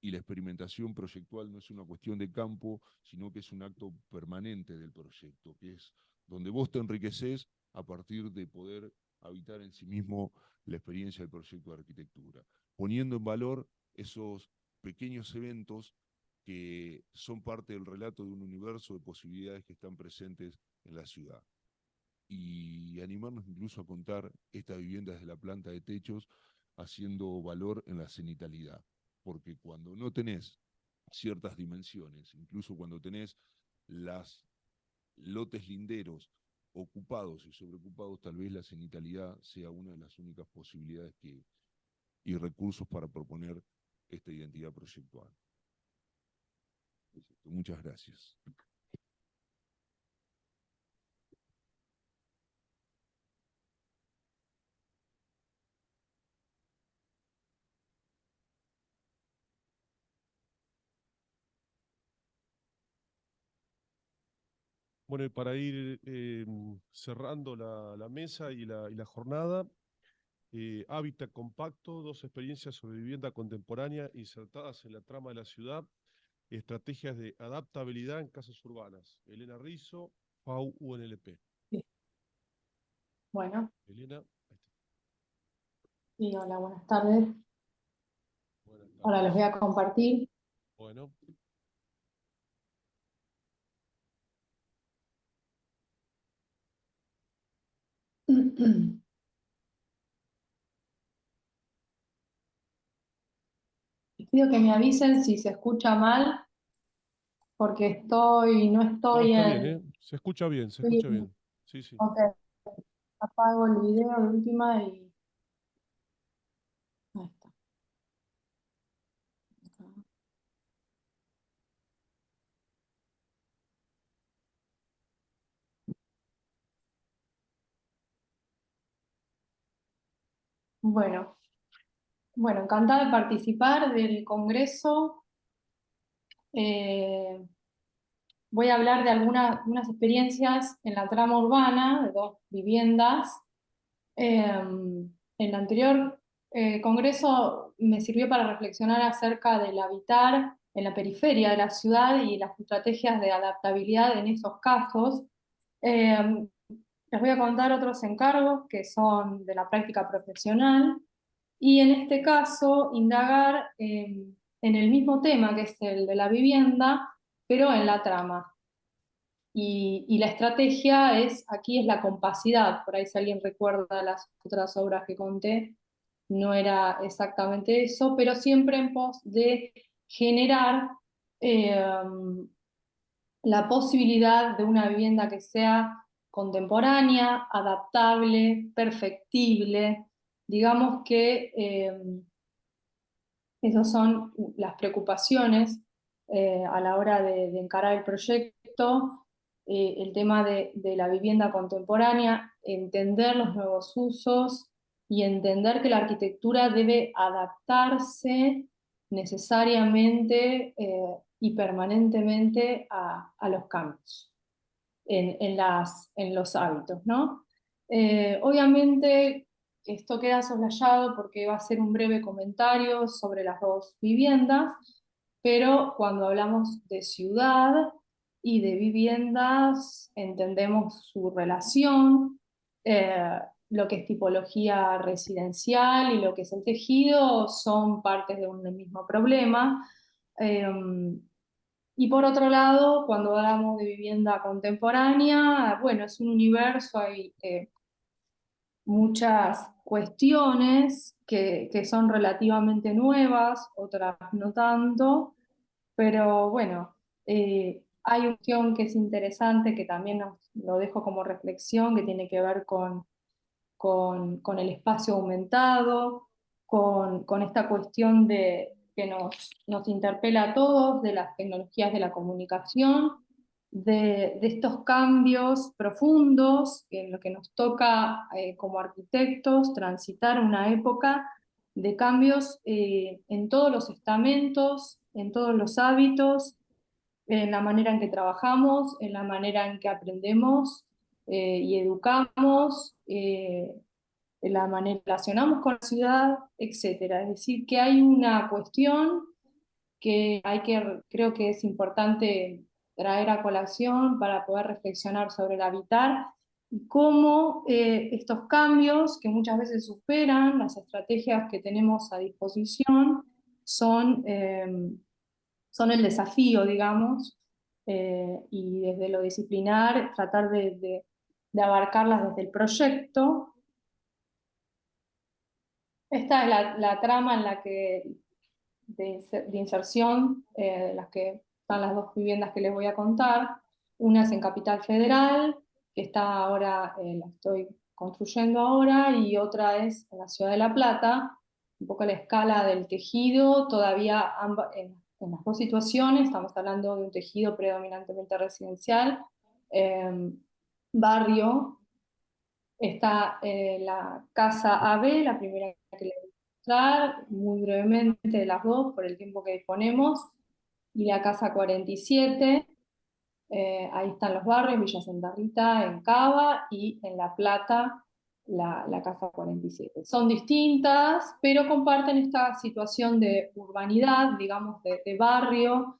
y la experimentación proyectual no es una cuestión de campo, sino que es un acto permanente del proyecto, que es donde vos te enriqueces a partir de poder habitar en sí mismo la experiencia del proyecto de arquitectura, poniendo en valor esos pequeños eventos que son parte del relato de un universo de posibilidades que están presentes en la ciudad. Y animarnos incluso a contar estas viviendas de la planta de techos haciendo valor en la cenitalidad. Porque cuando no tenés ciertas dimensiones, incluso cuando tenés los lotes linderos ocupados y sobreocupados, tal vez la cenitalidad sea una de las únicas posibilidades y recursos para proponer esta identidad proyectual. Muchas gracias. Bueno, y para ir cerrando la mesa y la jornada, hábitat compacto, 2 experiencias sobre vivienda contemporánea insertadas en la trama de la ciudad, estrategias de adaptabilidad en casas urbanas. Elena Rizzo, FAU UNLP. Sí. Bueno, Elena, ahí está. sí, hola, buenas tardes. Buenas tardes. Ahora les voy a compartir. Bueno. Les pido que me avisen si se escucha mal, porque no No, estoy está bien, en... ¿eh? Se escucha bien, se estoy escucha en- bien. Sí, sí. Ok, apago el video de última y... Ahí está. Bueno, encantada de participar del Congreso. Eh, Voy a hablar de unas experiencias en la trama urbana de 2 viviendas. En el anterior congreso me sirvió para reflexionar acerca del habitar en la periferia de la ciudad y las estrategias de adaptabilidad en esos casos. Eh, Les voy a contar otros encargos que son de la práctica profesional y en este caso indagar en el mismo tema que es el de la vivienda, pero en la trama. Y la estrategia aquí es la compacidad. Por ahí si alguien recuerda las otras obras que conté, no era exactamente eso, pero siempre en pos de generar eh, la posibilidad de una vivienda que sea contemporánea, adaptable, perfectible. Digamos que esas son las preocupaciones a la hora de encarar el proyecto, el tema de la vivienda contemporánea, entender los nuevos usos y entender que la arquitectura debe adaptarse necesariamente y permanentemente a los cambios en los hábitos, ¿no? Obviamente esto queda soslayado porque va a ser un breve comentario sobre las 2 viviendas, pero cuando hablamos de ciudad y de viviendas entendemos su relación, lo que es tipología residencial y lo que es el tejido son partes de un mismo problema. Y por otro lado, cuando hablamos de vivienda contemporánea, bueno, es un universo, hay muchas cuestiones que son relativamente nuevas, otras no tanto, pero bueno, hay una cuestión que es interesante, que también lo dejo como reflexión, que tiene que ver con el espacio aumentado, con esta cuestión que nos interpela a todos, de las tecnologías de la comunicación, de estos cambios profundos, en lo que nos toca como arquitectos, transitar una época de cambios en todos los estamentos, en todos los hábitos, en la manera en que trabajamos, en la manera en que aprendemos y educamos, en la manera en que relacionamos con la ciudad, etcétera. Es decir, que hay una cuestión creo que es importante traer a colación para poder reflexionar sobre el habitar y cómo estos cambios, que muchas veces superan las estrategias que tenemos a disposición, son, son el desafío, digamos, y desde lo disciplinar tratar de abarcarlas desde el proyecto. Esta es la trama en la que, de inserción, de las que están las 2 viviendas que les voy a contar. Una es en Capital Federal, que está ahora, la estoy construyendo ahora, y otra es en la Ciudad de La Plata. Un poco la escala del tejido, todavía en las 2 situaciones, estamos hablando de un tejido predominantemente residencial, barrio. Está la casa AB, la primera que les voy a mostrar, muy brevemente de las 2 por el tiempo que disponemos, y la casa 47, ahí están los barrios, Villa Santa Rita, en Cava, y en La Plata, la casa 47. Son distintas, pero comparten esta situación de urbanidad, digamos, de barrio,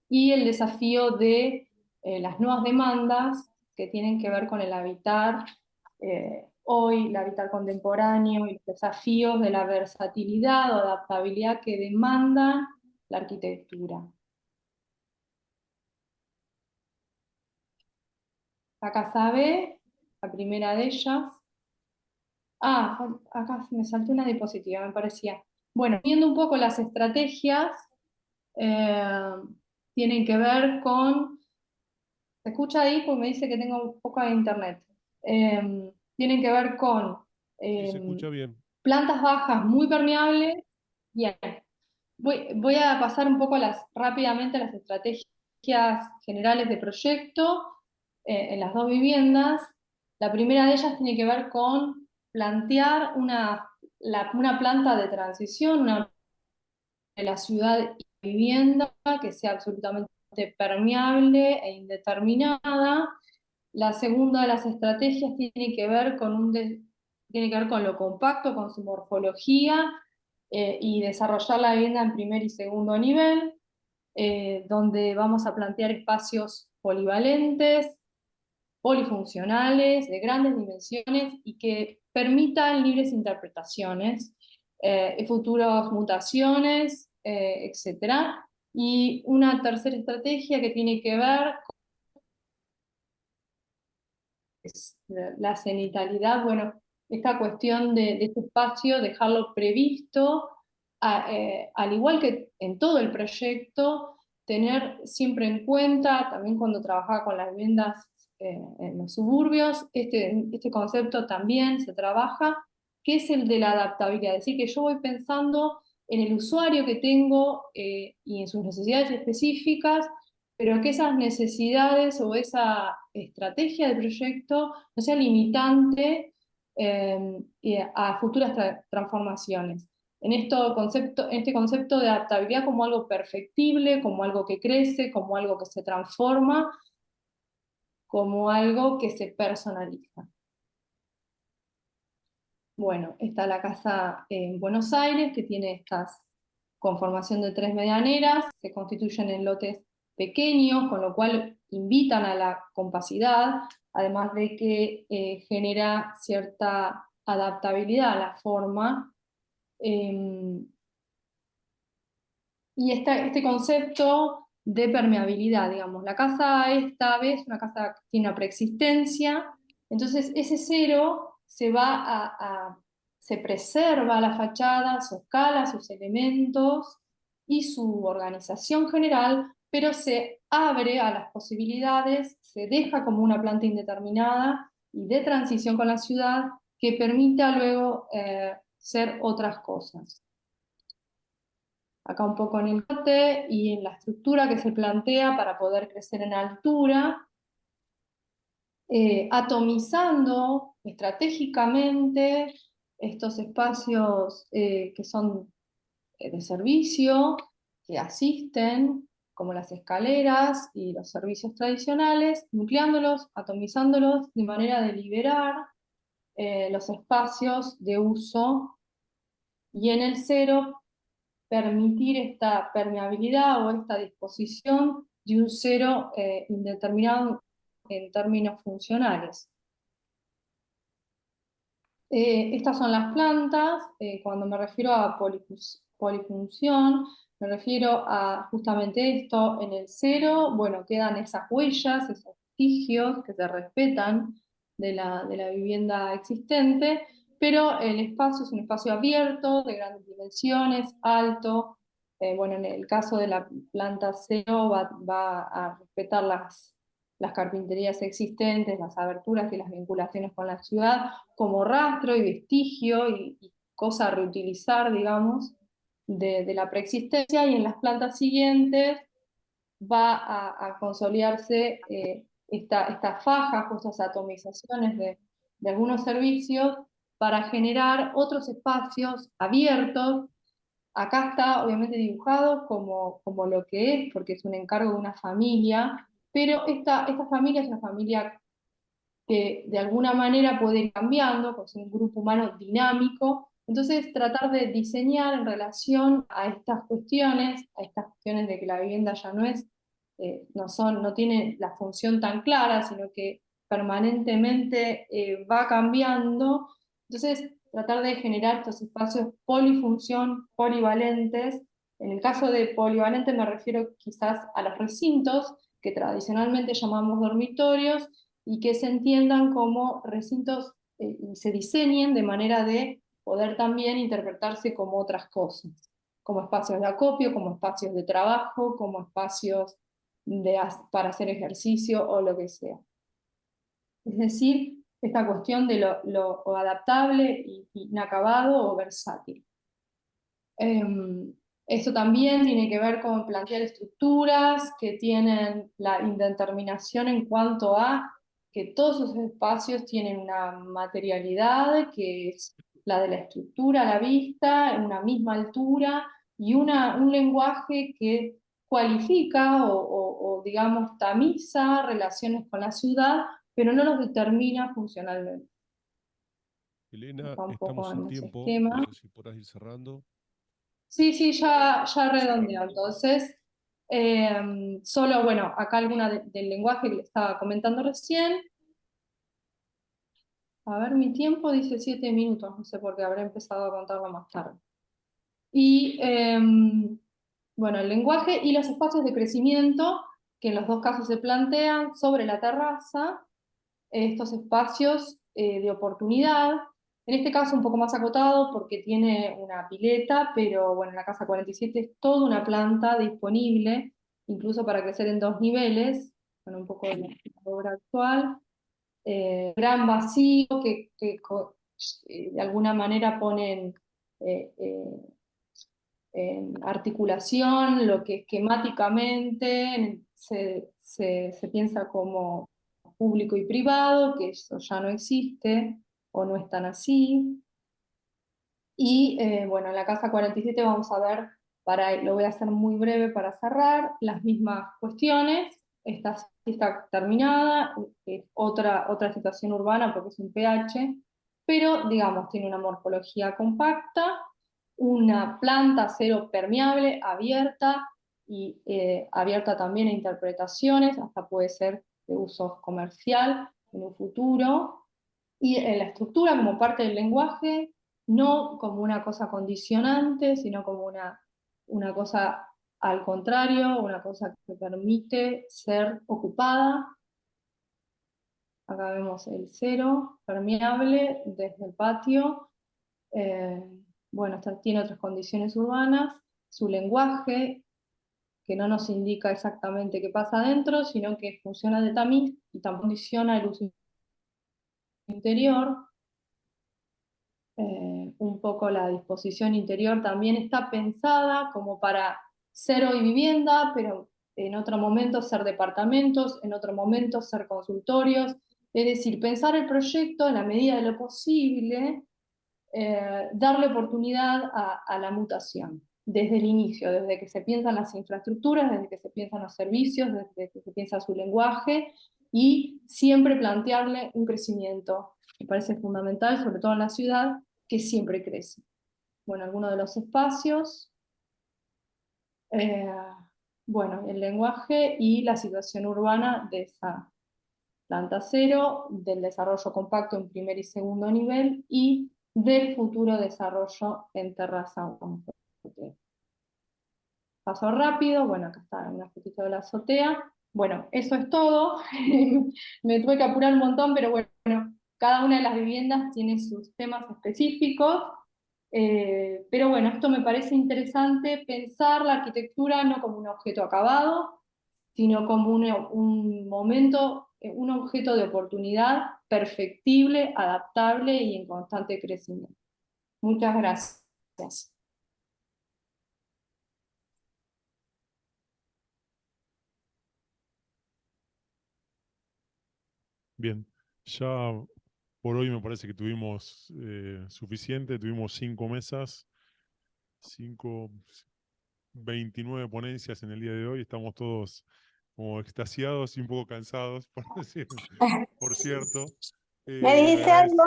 y el desafío de las nuevas demandas que tienen que ver con el habitar hoy, el habitar contemporáneo, y los desafíos de la versatilidad o adaptabilidad que demanda la arquitectura. La casa B, la primera de ellas. Ah, acá me saltó una diapositiva, me parecía. Bueno, viendo un poco las estrategias, tienen que ver con... ¿Se escucha ahí? Porque me dice que tengo poca internet. Tienen que ver con Sí, se escucha bien. plantas bajas muy permeables. Bien. Voy a pasar un poco rápidamente las estrategias generales de proyecto en las dos viviendas. La primera de ellas tiene que ver con plantear una planta de transición, de la ciudad y vivienda que sea absolutamente permeable e indeterminada. La segunda de las estrategias tiene que ver con lo compacto, con su morfología, y desarrollar la vivienda en primer y segundo nivel, donde vamos a plantear espacios polivalentes, polifuncionales, de grandes dimensiones y que permitan libres interpretaciones, futuras mutaciones, etc. Y una tercera estrategia que tiene que ver la cenitalidad, bueno, esta cuestión de este espacio, dejarlo previsto, al igual que en todo el proyecto, tener siempre en cuenta, también cuando trabajaba con las viviendas en los suburbios, este concepto también se trabaja, que es el de la adaptabilidad, es decir, que yo voy pensando en el usuario que tengo y en sus necesidades específicas, pero que esas necesidades o esa estrategia de proyecto no sea limitante a futuras transformaciones. En este concepto de adaptabilidad como algo perfectible, como algo que crece, como algo que se transforma, como algo que se personaliza. Bueno, está la casa en Buenos Aires, que tiene esta conformación de 3 medianeras, se constituyen en lotes pequeños, con lo cual invitan a la compacidad, además de que genera cierta adaptabilidad a la forma. Y este concepto de permeabilidad, digamos, la casa esta vez, una casa que tiene una preexistencia, entonces ese cero se preserva la fachada, su escala, sus elementos y su organización general, pero se abre a las posibilidades, se deja como una planta indeterminada y de transición con la ciudad que permita luego ser otras cosas. Acá un poco en el corte y en la estructura que se plantea para poder crecer en altura, atomizando estratégicamente estos espacios que son de servicio, que asisten, como las escaleras y los servicios tradicionales, nucleándolos, atomizándolos de manera de liberar los espacios de uso, y en el cero permitir esta permeabilidad o esta disposición de un cero indeterminado en términos funcionales. Estas son las plantas. Cuando me refiero a polifunción, me refiero a justamente esto. En el cero, bueno, quedan esas huellas, esos vestigios que se respetan de la vivienda existente, pero el espacio es un espacio abierto, de grandes dimensiones, alto. Bueno, en el caso de la planta cero va a respetar las carpinterías existentes, las aberturas y las vinculaciones con la ciudad, como rastro y vestigio y cosa a reutilizar, digamos, de la preexistencia, y en las plantas siguientes va a consolidarse estas fajas o estas atomizaciones de algunos servicios para generar otros espacios abiertos. Acá está obviamente dibujado como lo que es, porque es un encargo de una familia, pero esta familia es una familia que de alguna manera puede ir cambiando, pues es un grupo humano dinámico. Entonces, tratar de diseñar en relación a estas cuestiones de que la vivienda ya no tiene la función tan clara, sino que permanentemente va cambiando. Entonces, tratar de generar estos espacios polifunción, polivalentes. En el caso de polivalente me refiero quizás a los recintos, que tradicionalmente llamamos dormitorios, y que se entiendan como recintos y se diseñen de manera de poder también interpretarse como otras cosas, como espacios de acopio, como espacios de trabajo, como espacios para hacer ejercicio o lo que sea. Es decir, esta cuestión de lo adaptable, inacabado o versátil. Esto también tiene que ver con plantear estructuras que tienen la indeterminación en cuanto a que todos esos espacios tienen una materialidad que es la de la estructura a la vista, en una misma altura, y un lenguaje que cualifica o, digamos, tamiza relaciones con la ciudad, pero no los determina funcionalmente. Elena, Está un poco estamos sin en ese tiempo, esquema. no sé si podrás ir cerrando. Sí, ya redondeo. Entonces, solo, bueno, acá alguna del lenguaje que le estaba comentando recién. A ver, mi tiempo dice 7 minutos, no sé por qué habré empezado a contarlo más tarde. Y, bueno, el lenguaje y los espacios de crecimiento, que en los dos casos se plantean sobre la terraza, estos espacios de oportunidad, en este caso un poco más acotado porque tiene una pileta, pero bueno, en la casa 47 es toda una planta disponible, incluso para crecer en 2 niveles, con un poco de la obra actual. Gran vacío que de alguna manera ponen en articulación lo que esquemáticamente se piensa como público y privado, que eso ya no existe o no es tan así. Y bueno, en la casa 47 vamos a ver, lo voy a hacer muy breve para cerrar, las mismas cuestiones. Esta sí está terminada, es otra situación urbana porque es un pH, pero digamos, tiene una morfología compacta, una planta acero permeable, abierta, y abierta también a interpretaciones, hasta puede ser de uso comercial en un futuro. Y la estructura como parte del lenguaje, no como una cosa condicionante, sino como una cosa al contrario, una cosa que permite ser ocupada. Acá vemos el cero, permeable desde el patio. Bueno, tiene otras condiciones urbanas. Su lenguaje, que no nos indica exactamente qué pasa adentro, sino que funciona de tamiz y también condiciona el uso interior. Un poco la disposición interior también está pensada como para ser hoy vivienda, pero en otro momento ser departamentos, en otro momento ser consultorios. Es decir, pensar el proyecto en la medida de lo posible, darle oportunidad a la mutación desde el inicio, desde que se piensan las infraestructuras, desde que se piensan los servicios, desde que se piensa su lenguaje, y siempre plantearle un crecimiento. Me parece fundamental, sobre todo en la ciudad, que siempre crece. Bueno, algunos de los espacios. Bueno, el lenguaje y la situación urbana de esa planta cero, del desarrollo compacto en primer y segundo nivel, y del futuro desarrollo en terraza. Paso rápido, bueno, acá está una fotito de la azotea. Bueno, eso es todo. Me tuve que apurar un montón, pero bueno, cada una de las viviendas tiene sus temas específicos. Pero bueno, esto me parece interesante, pensar la arquitectura no como un objeto acabado, sino como un momento, un objeto de oportunidad perfectible, adaptable y en constante crecimiento. Muchas gracias. Bien, ya por hoy me parece que tuvimos suficiente, tuvimos 5 mesas, 29 ponencias en el día de hoy, estamos todos como extasiados y un poco cansados, por cierto. ¿Me dice algo?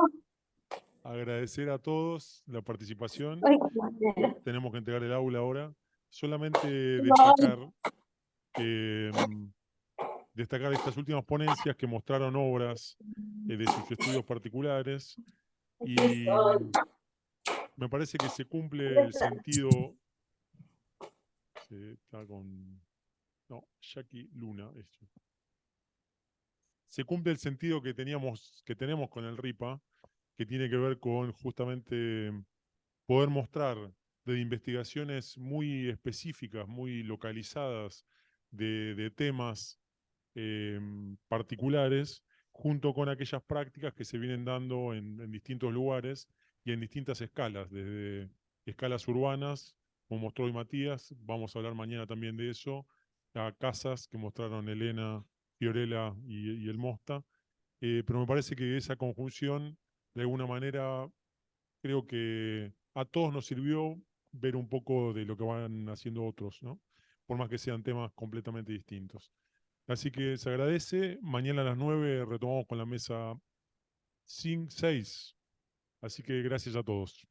Agradecer a todos la participación. Uy, Tenemos que entregar el aula ahora. Solamente no. destacar estas últimas ponencias que mostraron obras de sus estudios particulares y me parece que se cumple el sentido. Está con. No, Jackie Luna. Esto. se cumple el sentido que tenemos con el RIPA, que tiene que ver con justamente poder mostrar de investigaciones muy específicas, muy localizadas de temas particulares, junto con aquellas prácticas que se vienen dando en distintos lugares y en distintas escalas, desde escalas urbanas, como mostró hoy Matías, vamos a hablar mañana también de eso, a casas que mostraron Elena, Fiorella y el Mosta, pero me parece que esa conjunción, de alguna manera, creo que a todos nos sirvió ver un poco de lo que van haciendo otros, ¿no? Por más que sean temas completamente distintos. Así que se agradece. Mañana a las 9 retomamos con la mesa 6. Así que gracias a todos.